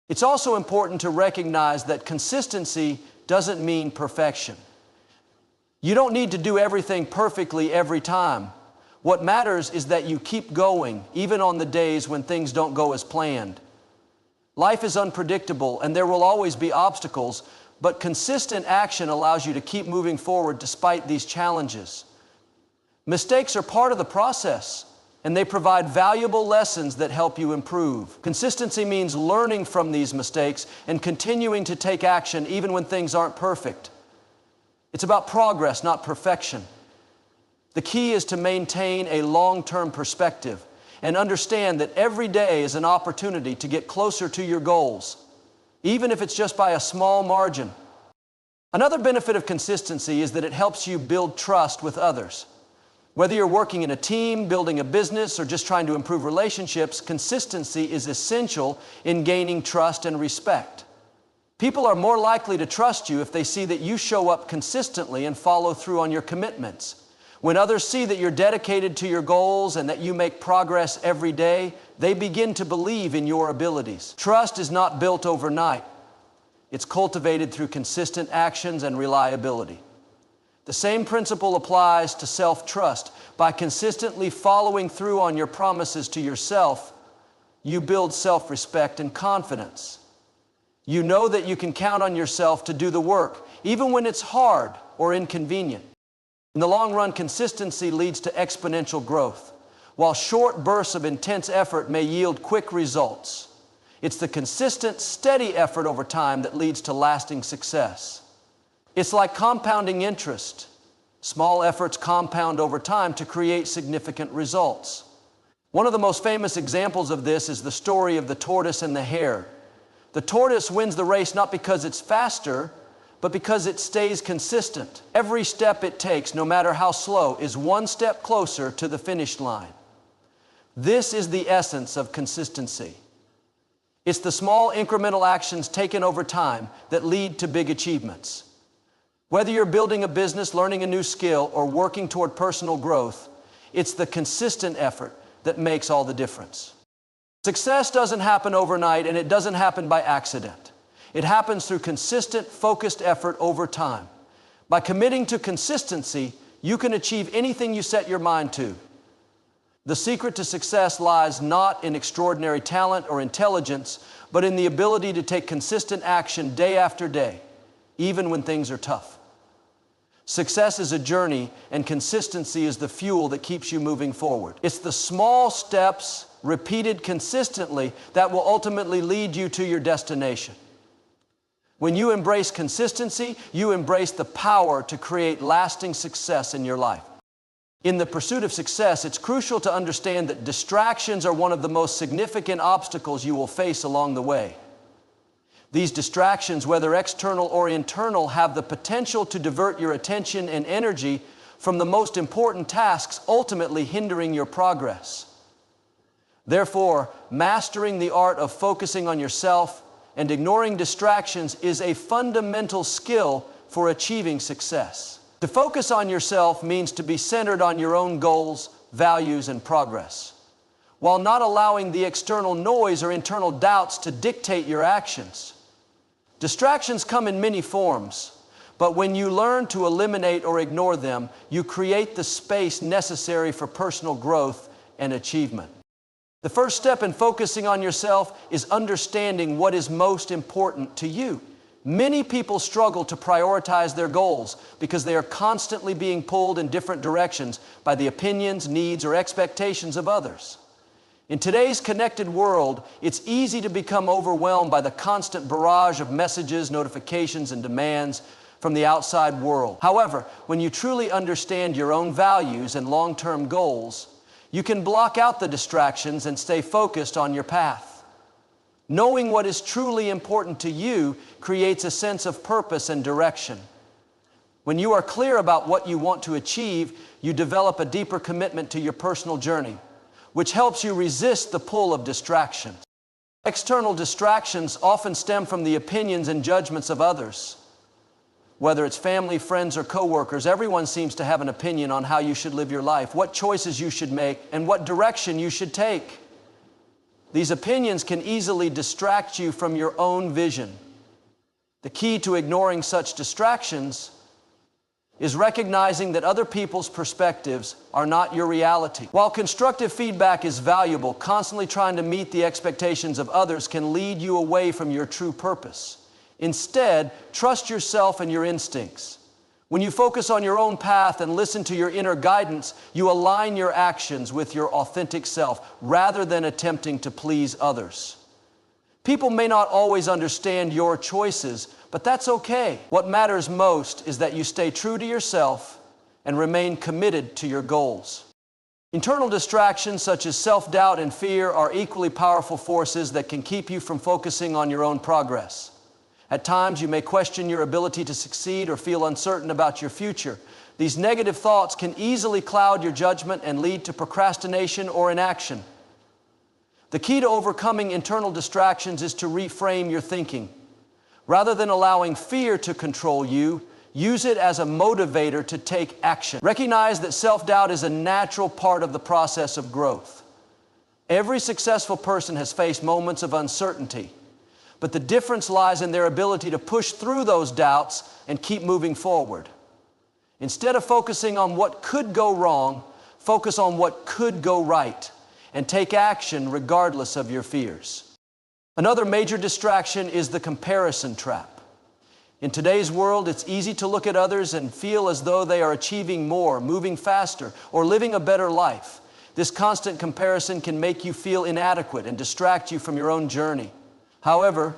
It's also important to recognize that consistency doesn't mean perfection. You don't need to do everything perfectly every time. What matters is that you keep going, even on the days when things don't go as planned. Life is unpredictable, and there will always be obstacles, but consistent action allows you to keep moving forward despite these challenges. Mistakes are part of the process, and they provide valuable lessons that help you improve. Consistency means learning from these mistakes and continuing to take action even when things aren't perfect. It's about progress, not perfection. The key is to maintain a long-term perspective and understand that every day is an opportunity to get closer to your goals, even if it's just by a small margin. Another benefit of consistency is that it helps you build trust with others. Whether you're working in a team, building a business, or just trying to improve relationships, consistency is essential in gaining trust and respect. People are more likely to trust you if they see that you show up consistently and follow through on your commitments. When others see that you're dedicated to your goals and that you make progress every day, they begin to believe in your abilities. Trust is not built overnight. It's cultivated through consistent actions and reliability. The same principle applies to self-trust. By consistently following through on your promises to yourself, you build self-respect and confidence. You know that you can count on yourself to do the work, even when it's hard or inconvenient. In the long run, consistency leads to exponential growth, while short bursts of intense effort may yield quick results. It's the consistent, steady effort over time that leads to lasting success. It's like compounding interest. Small efforts compound over time to create significant results. One of the most famous examples of this is the story of the tortoise and the hare. The tortoise wins the race not because it's faster, but because it stays consistent. Every step it takes, no matter how slow, is one step closer to the finish line. This is the essence of consistency. It's the small incremental actions taken over time that lead to big achievements. Whether you're building a business, learning a new skill, or working toward personal growth, it's the consistent effort that makes all the difference. Success doesn't happen overnight, and it doesn't happen by accident. It happens through consistent, focused effort over time. By committing to consistency, you can achieve anything you set your mind to. The secret to success lies not in extraordinary talent or intelligence, but in the ability to take consistent action day after day, even when things are tough. Success is a journey, and consistency is the fuel that keeps you moving forward. It's the small steps, repeated consistently, that will ultimately lead you to your destination. When you embrace consistency, you embrace the power to create lasting success in your life. In the pursuit of success, it's crucial to understand that distractions are one of the most significant obstacles you will face along the way. These distractions, whether external or internal, have the potential to divert your attention and energy from the most important tasks, ultimately hindering your progress. Therefore, mastering the art of focusing on yourself and ignoring distractions is a fundamental skill for achieving success. To focus on yourself means to be centered on your own goals, values, and progress, while not allowing the external noise or internal doubts to dictate your actions. Distractions come in many forms, but when you learn to eliminate or ignore them, you create the space necessary for personal growth and achievement. The first step in focusing on yourself is understanding what is most important to you. Many people struggle to prioritize their goals because they are constantly being pulled in different directions by the opinions, needs, or expectations of others. In today's connected world, it's easy to become overwhelmed by the constant barrage of messages, notifications, and demands from the outside world. However, when you truly understand your own values and long-term goals, you can block out the distractions and stay focused on your path. Knowing what is truly important to you creates a sense of purpose and direction. When you are clear about what you want to achieve, you develop a deeper commitment to your personal journey, which helps you resist the pull of distractions. External distractions often stem from the opinions and judgments of others. Whether it's family, friends, or coworkers, everyone seems to have an opinion on how you should live your life, what choices you should make, and what direction you should take. These opinions can easily distract you from your own vision. The key to ignoring such distractions is recognizing that other people's perspectives are not your reality. While constructive feedback is valuable, constantly trying to meet the expectations of others can lead you away from your true purpose. Instead, trust yourself and your instincts. When you focus on your own path and listen to your inner guidance, you align your actions with your authentic self rather than attempting to please others. People may not always understand your choices, but that's okay. What matters most is that you stay true to yourself and remain committed to your goals. Internal distractions such as self-doubt and fear are equally powerful forces that can keep you from focusing on your own progress. At times, you may question your ability to succeed or feel uncertain about your future. These negative thoughts can easily cloud your judgment and lead to procrastination or inaction. The key to overcoming internal distractions is to reframe your thinking. Rather than allowing fear to control you, use it as a motivator to take action. Recognize that self-doubt is a natural part of the process of growth. Every successful person has faced moments of uncertainty, but the difference lies in their ability to push through those doubts and keep moving forward. Instead of focusing on what could go wrong, focus on what could go right and take action regardless of your fears. Another major distraction is the comparison trap. In today's world, it's easy to look at others and feel as though they are achieving more, moving faster, or living a better life. This constant comparison can make you feel inadequate and distract you from your own journey. However,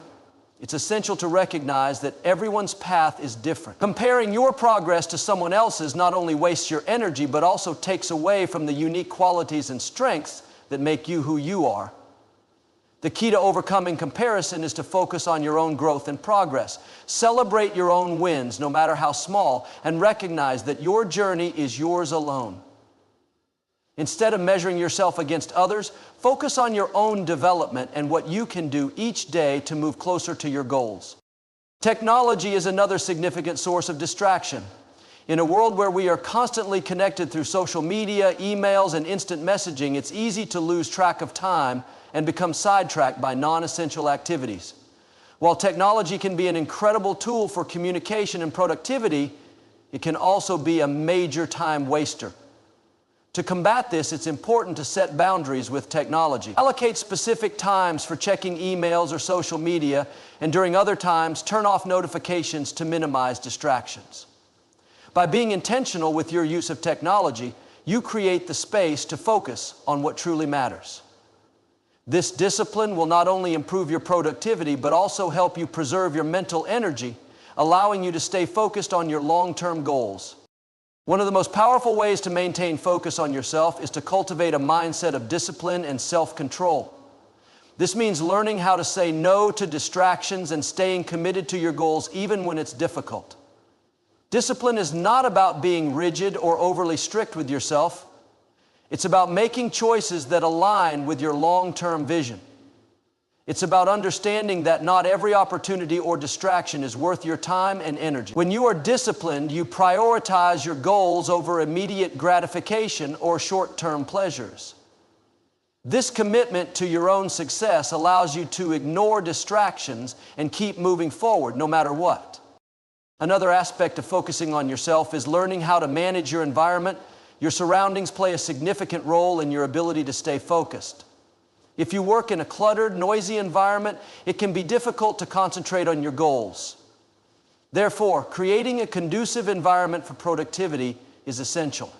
it's essential to recognize that everyone's path is different. Comparing your progress to someone else's not only wastes your energy, but also takes away from the unique qualities and strengths that make you who you are. The key to overcoming comparison is to focus on your own growth and progress. Celebrate your own wins, no matter how small, and recognize that your journey is yours alone. Instead of measuring yourself against others, focus on your own development and what you can do each day to move closer to your goals. Technology is another significant source of distraction. In a world where we are constantly connected through social media, emails, and instant messaging, it's easy to lose track of time and become sidetracked by non-essential activities. While technology can be an incredible tool for communication and productivity, it can also be a major time waster. To combat this, it's important to set boundaries with technology. Allocate specific times for checking emails or social media, and during other times, turn off notifications to minimize distractions. By being intentional with your use of technology, you create the space to focus on what truly matters. This discipline will not only improve your productivity, but also help you preserve your mental energy, allowing you to stay focused on your long-term goals. One of the most powerful ways to maintain focus on yourself is to cultivate a mindset of discipline and self-control. This means learning how to say no to distractions and staying committed to your goals even when it's difficult. Discipline is not about being rigid or overly strict with yourself. It's about making choices that align with your long-term vision. It's about understanding that not every opportunity or distraction is worth your time and energy. When you are disciplined, you prioritize your goals over immediate gratification or short-term pleasures. This commitment to your own success allows you to ignore distractions and keep moving forward no matter what. Another aspect of focusing on yourself is learning how to manage your environment. Your surroundings play a significant role in your ability to stay focused. If you work in a cluttered, noisy environment, it can be difficult to concentrate on your goals. Therefore, creating a conducive environment for productivity is essential.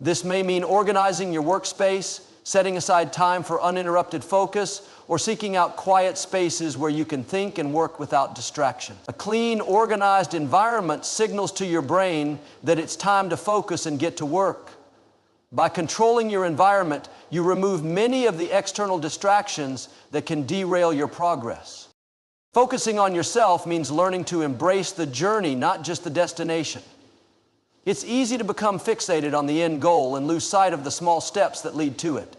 This may mean organizing your workspace, setting aside time for uninterrupted focus, or seeking out quiet spaces where you can think and work without distraction. A clean, organized environment signals to your brain that it's time to focus and get to work. By controlling your environment, you remove many of the external distractions that can derail your progress. Focusing on yourself means learning to embrace the journey, not just the destination. It's easy to become fixated on the end goal and lose sight of the small steps that lead to it.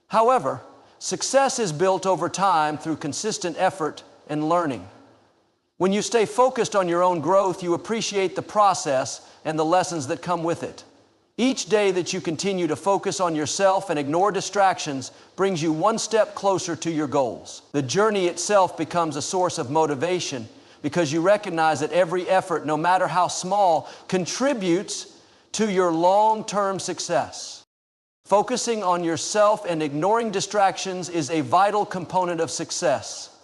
However, success is built over time through consistent effort and learning. When you stay focused on your own growth, you appreciate the process and the lessons that come with it. Each day that you continue to focus on yourself and ignore distractions brings you one step closer to your goals. The journey itself becomes a source of motivation because you recognize that every effort, no matter how small, contributes to your long-term success. Focusing on yourself and ignoring distractions is a vital component of success.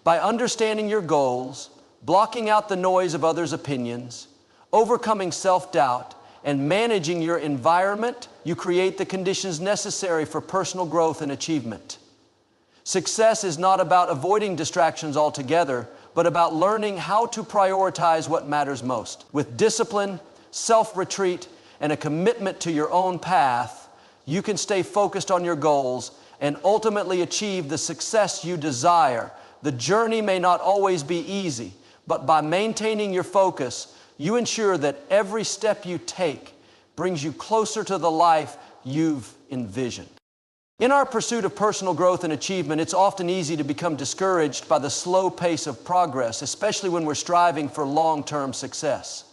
By understanding your goals, blocking out the noise of others' opinions, overcoming self-doubt, and managing your environment, you create the conditions necessary for personal growth and achievement. Success is not about avoiding distractions altogether, but about learning how to prioritize what matters most. With discipline, self-retreat, and a commitment to your own path, you can stay focused on your goals and ultimately achieve the success you desire. The journey may not always be easy, but by maintaining your focus, you ensure that every step you take brings you closer to the life you've envisioned. In our pursuit of personal growth and achievement, it's often easy to become discouraged by the slow pace of progress, especially when we're striving for long-term success.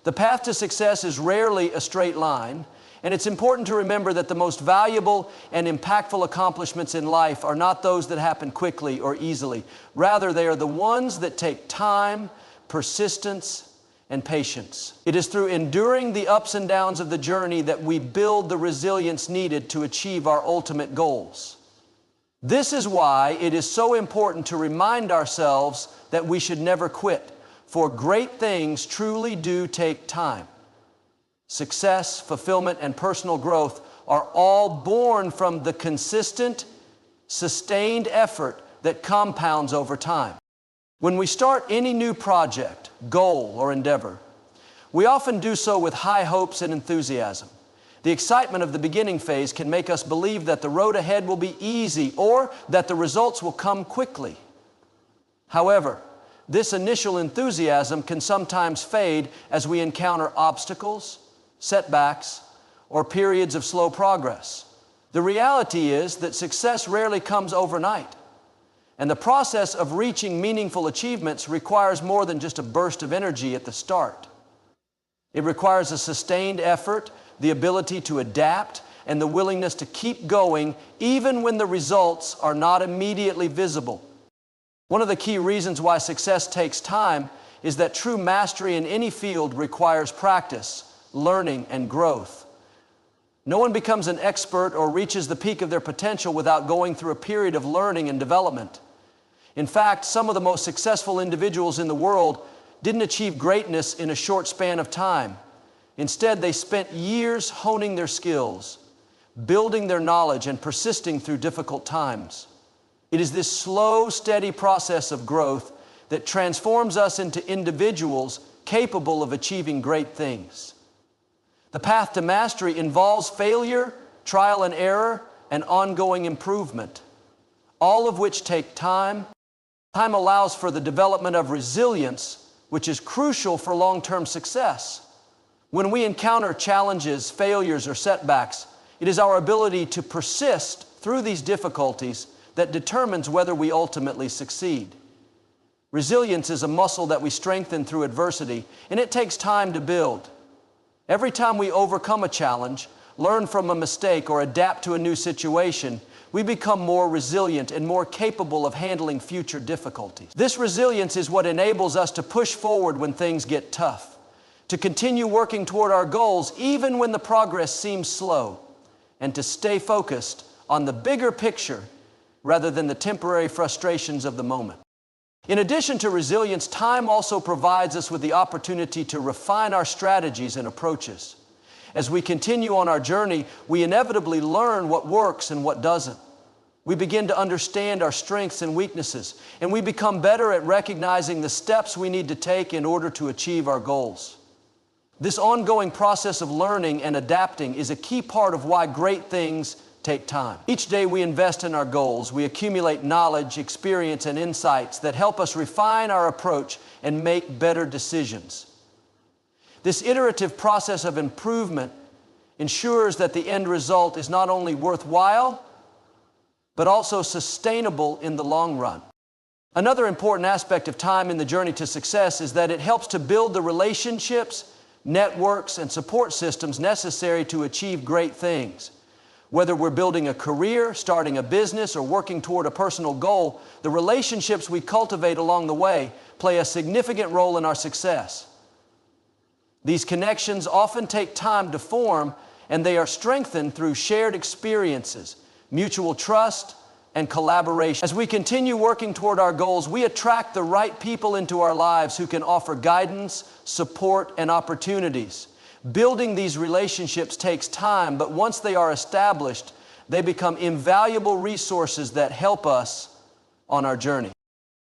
The path to success is rarely a straight line, and it's important to remember that the most valuable and impactful accomplishments in life are not those that happen quickly or easily. Rather, they are the ones that take time, persistence, and patience. It is through enduring the ups and downs of the journey that we build the resilience needed to achieve our ultimate goals. This is why it is so important to remind ourselves that we should never quit, for great things truly do take time. Success, fulfillment, and personal growth are all born from the consistent, sustained effort that compounds over time. When we start any new project, goal, or endeavor, we often do so with high hopes and enthusiasm. The excitement of the beginning phase can make us believe that the road ahead will be easy or that the results will come quickly. However, this initial enthusiasm can sometimes fade as we encounter obstacles, setbacks, or periods of slow progress. The reality is that success rarely comes overnight. And the process of reaching meaningful achievements requires more than just a burst of energy at the start. It requires a sustained effort, the ability to adapt, and the willingness to keep going even when the results are not immediately visible. One of the key reasons why success takes time is that true mastery in any field requires practice, learning, and growth. No one becomes an expert or reaches the peak of their potential without going through a period of learning and development. In fact, some of the most successful individuals in the world didn't achieve greatness in a short span of time. Instead, they spent years honing their skills, building their knowledge, and persisting through difficult times. It is this slow, steady process of growth that transforms us into individuals capable of achieving great things. The path to mastery involves failure, trial and error, and ongoing improvement, all of which take time. Time allows for the development of resilience, which is crucial for long-term success. When we encounter challenges, failures, or setbacks, it is our ability to persist through these difficulties that determines whether we ultimately succeed. Resilience is a muscle that we strengthen through adversity, and it takes time to build. Every time we overcome a challenge, learn from a mistake, or adapt to a new situation, we become more resilient and more capable of handling future difficulties. This resilience is what enables us to push forward when things get tough, to continue working toward our goals even when the progress seems slow, and to stay focused on the bigger picture rather than the temporary frustrations of the moment. In addition to resilience, time also provides us with the opportunity to refine our strategies and approaches. As we continue on our journey, we inevitably learn what works and what doesn't. We begin to understand our strengths and weaknesses, and we become better at recognizing the steps we need to take in order to achieve our goals. This ongoing process of learning and adapting is a key part of why great things take time. Each day we invest in our goals, we accumulate knowledge, experience, and insights that help us refine our approach and make better decisions. This iterative process of improvement ensures that the end result is not only worthwhile, but also sustainable in the long run. Another important aspect of time in the journey to success is that it helps to build the relationships, networks, and support systems necessary to achieve great things. Whether we're building a career, starting a business, or working toward a personal goal, the relationships we cultivate along the way play a significant role in our success. These connections often take time to form, and they are strengthened through shared experiences, mutual trust, and collaboration. As we continue working toward our goals, we attract the right people into our lives who can offer guidance, support, and opportunities. Building these relationships takes time, but once they are established, they become invaluable resources that help us on our journey.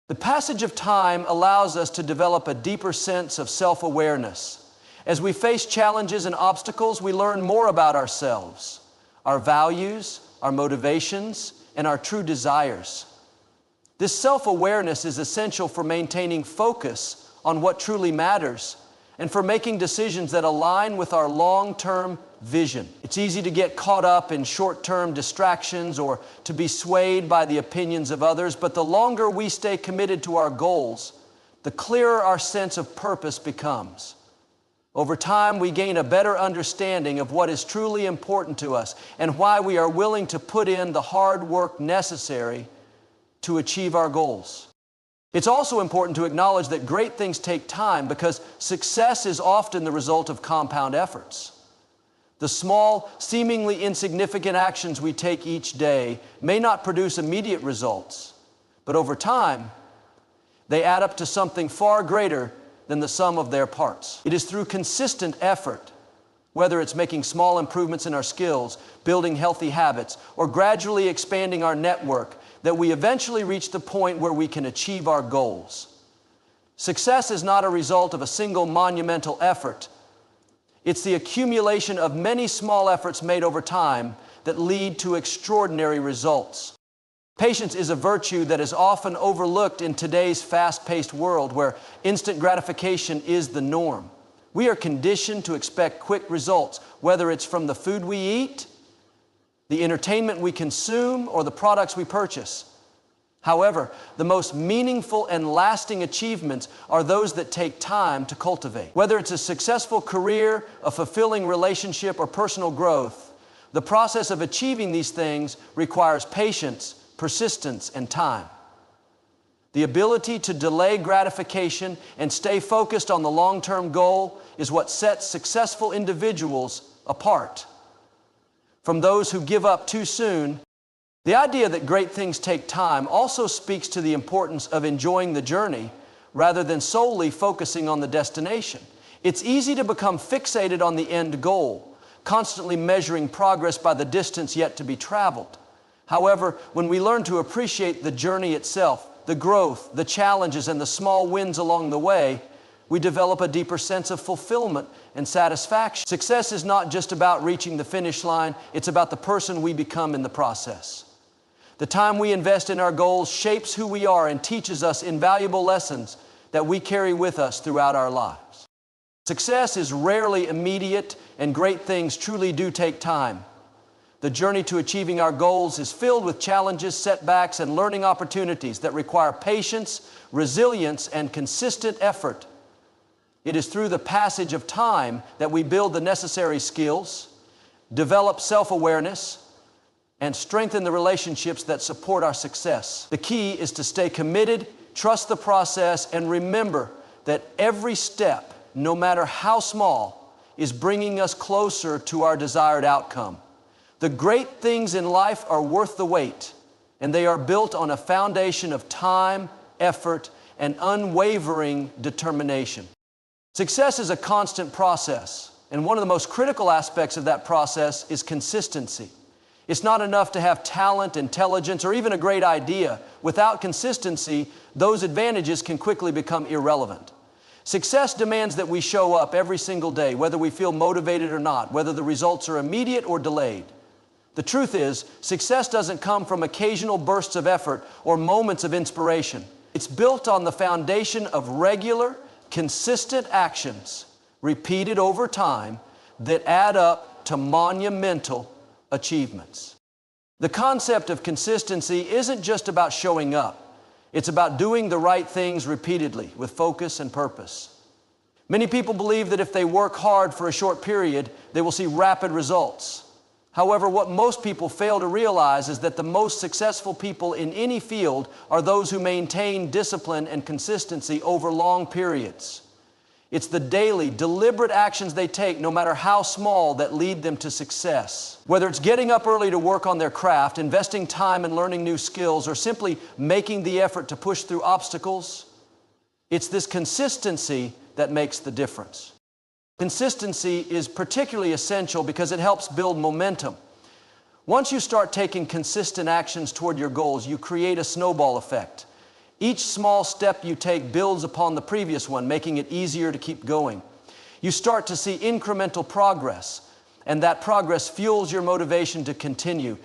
The passage of time allows us to develop a deeper sense of self-awareness. As we face challenges and obstacles, we learn more about ourselves, our values, our motivations, and our true desires. This self-awareness is essential for maintaining focus on what truly matters and for making decisions that align with our long-term vision. It's easy to get caught up in short-term distractions or to be swayed by the opinions of others, but the longer we stay committed to our goals, the clearer our sense of purpose becomes. Over time, we gain a better understanding of what is truly important to us and why we are willing to put in the hard work necessary to achieve our goals. It's also important to acknowledge that great things take time because success is often the result of compound efforts. The small, seemingly insignificant actions we take each day may not produce immediate results, but over time, they add up to something far greater than the sum of their parts. It is through consistent effort, whether it's making small improvements in our skills, building healthy habits, or gradually expanding our network, that we eventually reach the point where we can achieve our goals. Success is not a result of a single monumental effort. It's the accumulation of many small efforts made over time that lead to extraordinary results. Patience is a virtue that is often overlooked in today's fast-paced world where instant gratification is the norm. We are conditioned to expect quick results, whether it's from the food we eat, the entertainment we consume, or the products we purchase. However, the most meaningful and lasting achievements are those that take time to cultivate. Whether it's a successful career, a fulfilling relationship, or personal growth, the process of achieving these things requires patience, persistence, and time. The ability to delay gratification and stay focused on the long-term goal is what sets successful individuals apart from those who give up too soon. The idea that great things take time also speaks to the importance of enjoying the journey rather than solely focusing on the destination. It's easy to become fixated on the end goal, constantly measuring progress by the distance yet to be traveled. However, when we learn to appreciate the journey itself, the growth, the challenges, and the small wins along the way, we develop a deeper sense of fulfillment and satisfaction. Success is not just about reaching the finish line, it's about the person we become in the process. The time we invest in our goals shapes who we are and teaches us invaluable lessons that we carry with us throughout our lives. Success is rarely immediate, and great things truly do take time. The journey to achieving our goals is filled with challenges, setbacks, and learning opportunities that require patience, resilience, and consistent effort. It is through the passage of time that we build the necessary skills, develop self-awareness, and strengthen the relationships that support our success. The key is to stay committed, trust the process, and remember that every step, no matter how small, is bringing us closer to our desired outcome. The great things in life are worth the wait, and they are built on a foundation of time, effort, and unwavering determination. Success is a constant process, and one of the most critical aspects of that process is consistency. It's not enough to have talent, intelligence, or even a great idea. Without consistency, those advantages can quickly become irrelevant. Success demands that we show up every single day, whether we feel motivated or not, whether the results are immediate or delayed. The truth is, success doesn't come from occasional bursts of effort or moments of inspiration. It's built on the foundation of regular, consistent actions, repeated over time, that add up to monumental achievements. The concept of consistency isn't just about showing up. It's about doing the right things repeatedly with focus and purpose. Many people believe that if they work hard for a short period, they will see rapid results. However, what most people fail to realize is that the most successful people in any field are those who maintain discipline and consistency over long periods. It's the daily, deliberate actions they take, no matter how small, that lead them to success. Whether it's getting up early to work on their craft, investing time in learning new skills, or simply making the effort to push through obstacles, it's this consistency that makes the difference. Consistency is particularly essential because it helps build momentum. Once you start taking consistent actions toward your goals, you create a snowball effect. Each small step you take builds upon the previous one, making it easier to keep going. You start to see incremental progress, and that progress fuels your motivation to continue.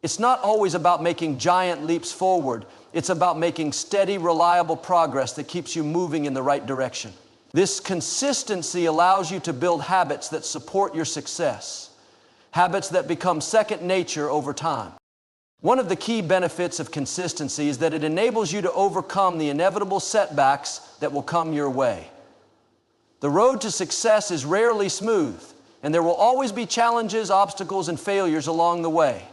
It's not always about making giant leaps forward. It's about making steady, reliable progress that keeps you moving in the right direction. This consistency allows you to build habits that support your success, habits that become second nature over time. One of the key benefits of consistency is that it enables you to overcome the inevitable setbacks that will come your way. The road to success is rarely smooth, and there will always be challenges, obstacles, and failures along the way.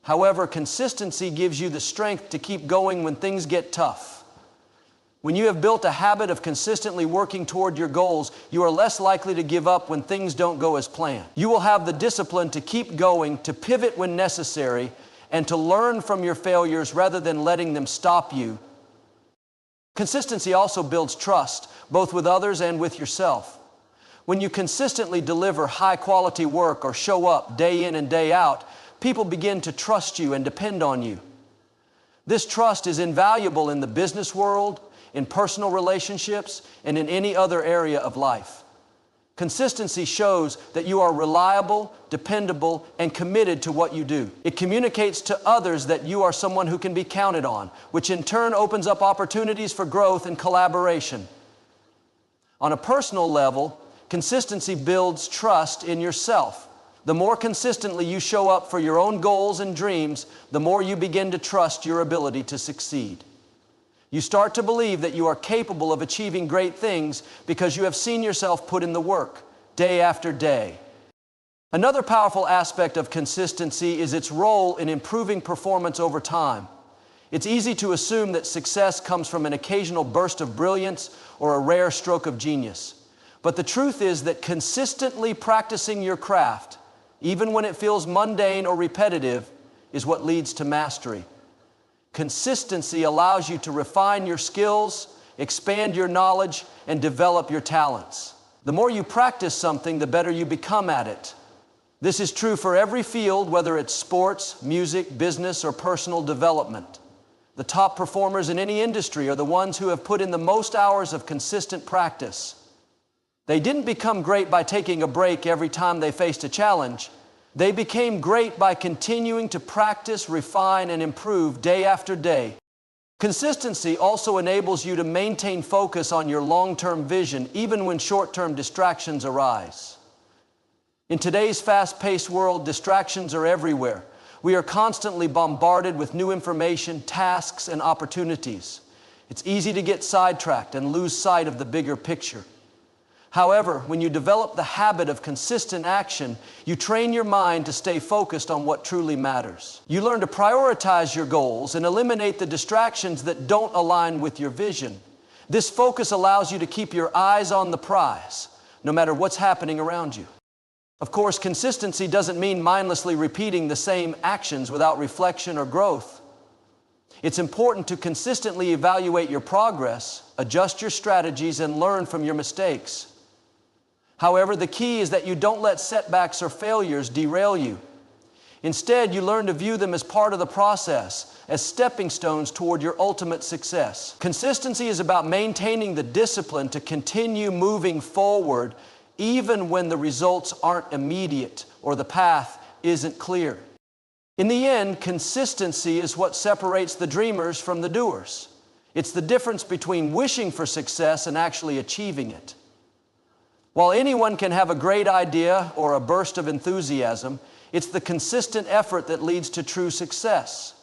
However, consistency gives you the strength to keep going when things get tough. When you have built a habit of consistently working toward your goals, you are less likely to give up when things don't go as planned. You will have the discipline to keep going, to pivot when necessary, and to learn from your failures rather than letting them stop you. Consistency also builds trust, both with others and with yourself. When you consistently deliver high-quality work or show up day in and day out, people begin to trust you and depend on you. This trust is invaluable in the business world, in personal relationships, and in any other area of life. Consistency shows that you are reliable, dependable, and committed to what you do. It communicates to others that you are someone who can be counted on, which in turn opens up opportunities for growth and collaboration. On a personal level, consistency builds trust in yourself. The more consistently you show up for your own goals and dreams, the more you begin to trust your ability to succeed. You start to believe that you are capable of achieving great things because you have seen yourself put in the work day after day. Another powerful aspect of consistency is its role in improving performance over time. It's easy to assume that success comes from an occasional burst of brilliance or a rare stroke of genius. But the truth is that consistently practicing your craft, even when it feels mundane or repetitive, is what leads to mastery. Consistency allows you to refine your skills, expand your knowledge, and develop your talents. The more you practice something, the better you become at it. This is true for every field, whether it's sports, music, business, or personal development. The top performers in any industry are the ones who have put in the most hours of consistent practice. They didn't become great by taking a break every time they faced a challenge. They became great by continuing to practice, refine, and improve day after day. Consistency also enables you to maintain focus on your long-term vision, even when short-term distractions arise. In today's fast-paced world, distractions are everywhere. We are constantly bombarded with new information, tasks, and opportunities. It's easy to get sidetracked and lose sight of the bigger picture. However, when you develop the habit of consistent action, you train your mind to stay focused on what truly matters. You learn to prioritize your goals and eliminate the distractions that don't align with your vision. This focus allows you to keep your eyes on the prize, no matter what's happening around you. Of course, consistency doesn't mean mindlessly repeating the same actions without reflection or growth. It's important to consistently evaluate your progress, adjust your strategies, and learn from your mistakes. However, the key is that you don't let setbacks or failures derail you. Instead, you learn to view them as part of the process, as stepping stones toward your ultimate success. Consistency is about maintaining the discipline to continue moving forward even when the results aren't immediate or the path isn't clear. In the end, consistency is what separates the dreamers from the doers. It's the difference between wishing for success and actually achieving it. While anyone can have a great idea or a burst of enthusiasm, it's the consistent effort that leads to true success.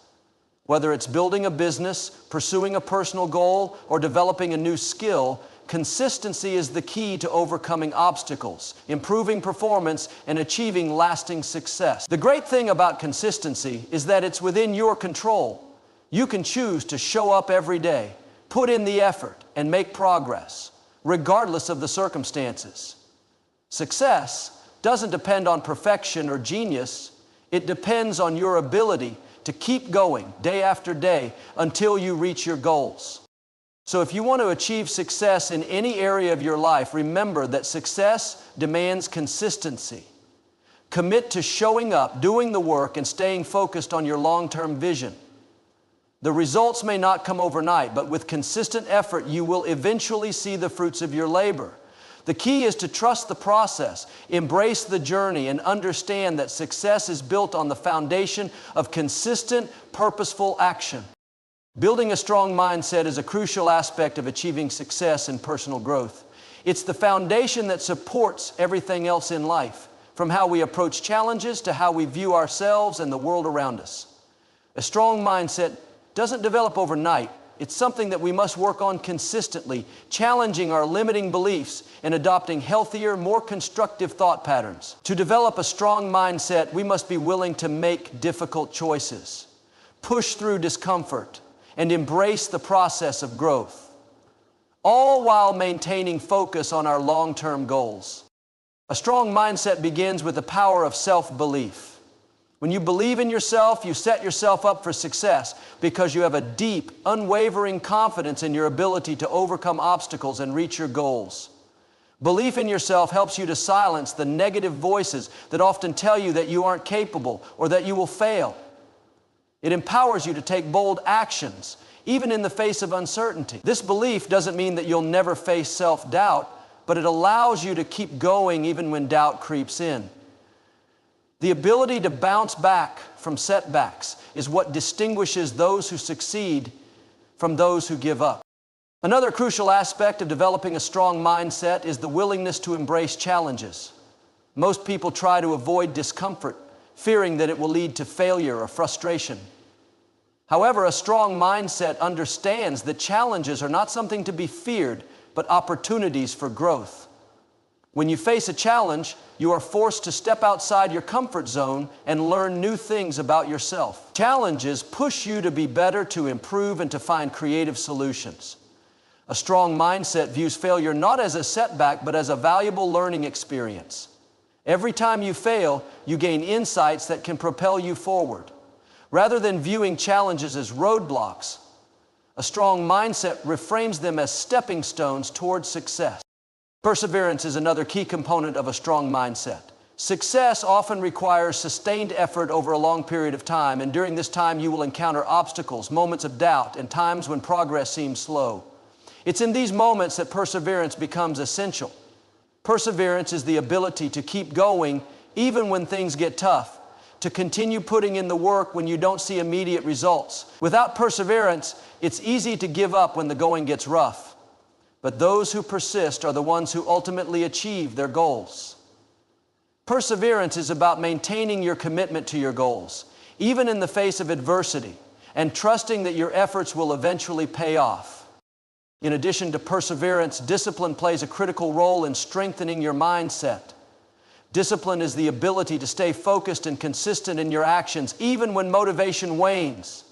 Whether it's building a business, pursuing a personal goal, or developing a new skill, consistency is the key to overcoming obstacles, improving performance, and achieving lasting success. The great thing about consistency is that it's within your control. You can choose to show up every day, put in the effort, and make progress, regardless of the circumstances. Success doesn't depend on perfection or genius. It depends on your ability to keep going day after day until you reach your goals. So if you want to achieve success in any area of your life, remember that success demands consistency. Commit to showing up, doing the work, and staying focused on your long-term vision. The results may not come overnight, but with consistent effort, you will eventually see the fruits of your labor. The key is to trust the process, embrace the journey, and understand that success is built on the foundation of consistent, purposeful action. Building a strong mindset is a crucial aspect of achieving success and personal growth. It's the foundation that supports everything else in life, from how we approach challenges to how we view ourselves and the world around us. A strong mindset doesn't develop overnight. It's something that we must work on consistently, challenging our limiting beliefs and adopting healthier, more constructive thought patterns. To develop a strong mindset, we must be willing to make difficult choices, push through discomfort, and embrace the process of growth, all while maintaining focus on our long-term goals. A strong mindset begins with the power of self-belief. When you believe in yourself, you set yourself up for success because you have a deep, unwavering confidence in your ability to overcome obstacles and reach your goals. Belief in yourself helps you to silence the negative voices that often tell you that you aren't capable or that you will fail. It empowers you to take bold actions, even in the face of uncertainty. This belief doesn't mean that you'll never face self-doubt, but it allows you to keep going even when doubt creeps in. The ability to bounce back from setbacks is what distinguishes those who succeed from those who give up. Another crucial aspect of developing a strong mindset is the willingness to embrace challenges. Most people try to avoid discomfort, fearing that it will lead to failure or frustration. However, a strong mindset understands that challenges are not something to be feared, but opportunities for growth. When you face a challenge, you are forced to step outside your comfort zone and learn new things about yourself. Challenges push you to be better, to improve, and to find creative solutions. A strong mindset views failure not as a setback, but as a valuable learning experience. Every time you fail, you gain insights that can propel you forward. Rather than viewing challenges as roadblocks, a strong mindset reframes them as stepping stones towards success. Perseverance is another key component of a strong mindset. Success often requires sustained effort over a long period of time, and during this time you will encounter obstacles, moments of doubt, and times when progress seems slow. It's in these moments that perseverance becomes essential. Perseverance is the ability to keep going even when things get tough, to continue putting in the work when you don't see immediate results. Without perseverance, it's easy to give up when the going gets rough. But those who persist are the ones who ultimately achieve their goals. Perseverance is about maintaining your commitment to your goals, even in the face of adversity, and trusting that your efforts will eventually pay off. In addition to perseverance, discipline plays a critical role in strengthening your mindset. Discipline is the ability to stay focused and consistent in your actions, even when motivation wanes.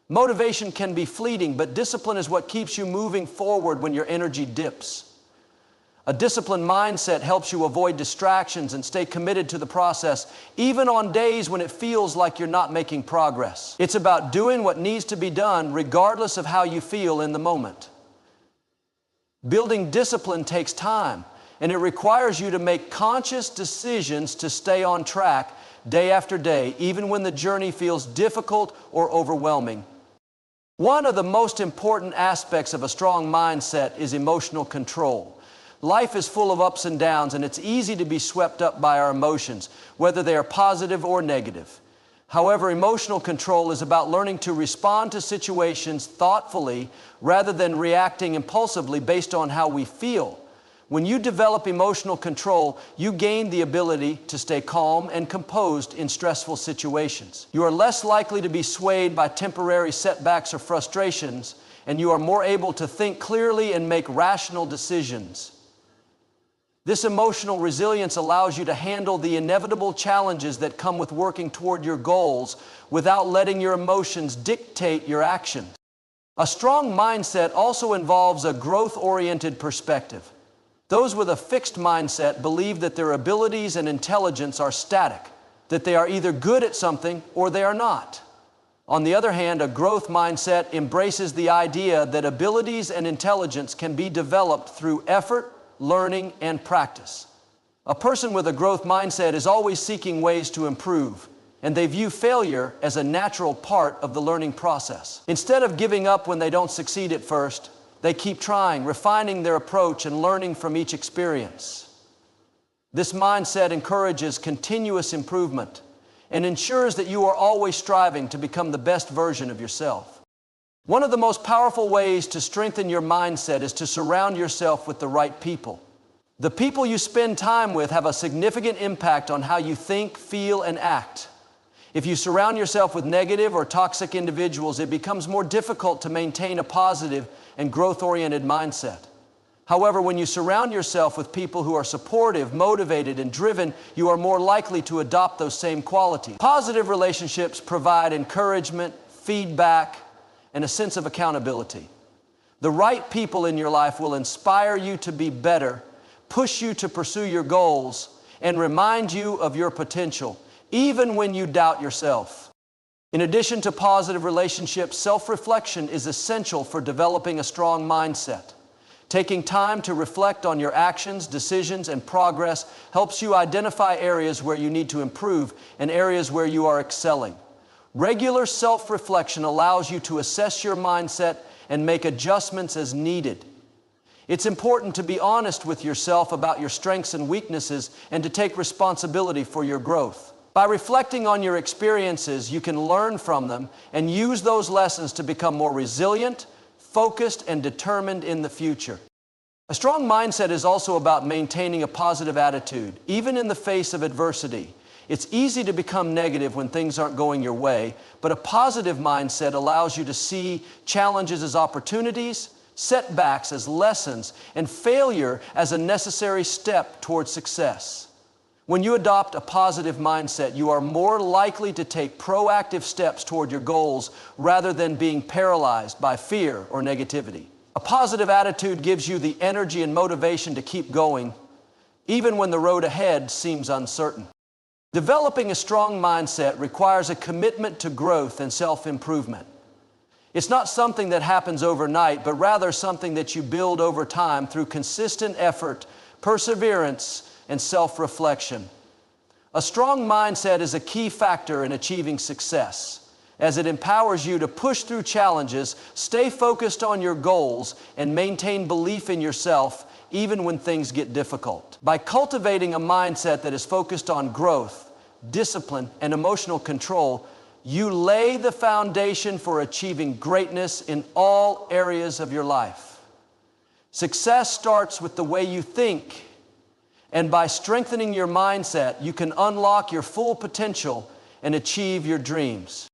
Motivation can be fleeting, but discipline is what keeps you moving forward when your energy dips. A disciplined mindset helps you avoid distractions and stay committed to the process, even on days when it feels like you're not making progress. It's about doing what needs to be done, regardless of how you feel in the moment. Building discipline takes time, and it requires you to make conscious decisions to stay on track day after day, even when the journey feels difficult or overwhelming. One of the most important aspects of a strong mindset is emotional control. Life is full of ups and downs, and it's easy to be swept up by our emotions, whether they are positive or negative. However, emotional control is about learning to respond to situations thoughtfully rather than reacting impulsively based on how we feel. When you develop emotional control, you gain the ability to stay calm and composed in stressful situations. You are less likely to be swayed by temporary setbacks or frustrations, and you are more able to think clearly and make rational decisions. This emotional resilience allows you to handle the inevitable challenges that come with working toward your goals without letting your emotions dictate your actions. A strong mindset also involves a growth-oriented perspective. Those with a fixed mindset believe that their abilities and intelligence are static, that they are either good at something or they are not. On the other hand, a growth mindset embraces the idea that abilities and intelligence can be developed through effort, learning, and practice. A person with a growth mindset is always seeking ways to improve, and they view failure as a natural part of the learning process. Instead of giving up when they don't succeed at first, they keep trying, refining their approach, and learning from each experience. This mindset encourages continuous improvement and ensures that you are always striving to become the best version of yourself. One of the most powerful ways to strengthen your mindset is to surround yourself with the right people. The people you spend time with have a significant impact on how you think, feel, and act. If you surround yourself with negative or toxic individuals, it becomes more difficult to maintain a positive and growth-oriented mindset. However, when you surround yourself with people who are supportive, motivated, and driven, you are more likely to adopt those same qualities. Positive relationships provide encouragement, feedback, and a sense of accountability. The right people in your life will inspire you to be better, push you to pursue your goals, and remind you of your potential, even when you doubt yourself. In addition to positive relationships, self-reflection is essential for developing a strong mindset. Taking time to reflect on your actions, decisions, and progress helps you identify areas where you need to improve and areas where you are excelling. Regular self-reflection allows you to assess your mindset and make adjustments as needed. It's important to be honest with yourself about your strengths and weaknesses and to take responsibility for your growth. By reflecting on your experiences, you can learn from them and use those lessons to become more resilient, focused, and determined in the future. A strong mindset is also about maintaining a positive attitude, even in the face of adversity. It's easy to become negative when things aren't going your way, but a positive mindset allows you to see challenges as opportunities, setbacks as lessons, and failure as a necessary step toward success. When you adopt a positive mindset, you are more likely to take proactive steps toward your goals rather than being paralyzed by fear or negativity. A positive attitude gives you the energy and motivation to keep going, even when the road ahead seems uncertain. Developing a strong mindset requires a commitment to growth and self-improvement. It's not something that happens overnight, but rather something that you build over time through consistent effort, perseverance, and self-reflection. A strong mindset is a key factor in achieving success, as it empowers you to push through challenges, stay focused on your goals, and maintain belief in yourself even when things get difficult. By cultivating a mindset that is focused on growth, discipline, and emotional control, you lay the foundation for achieving greatness in all areas of your life. Success starts with the way you think, and by strengthening your mindset, you can unlock your full potential and achieve your dreams.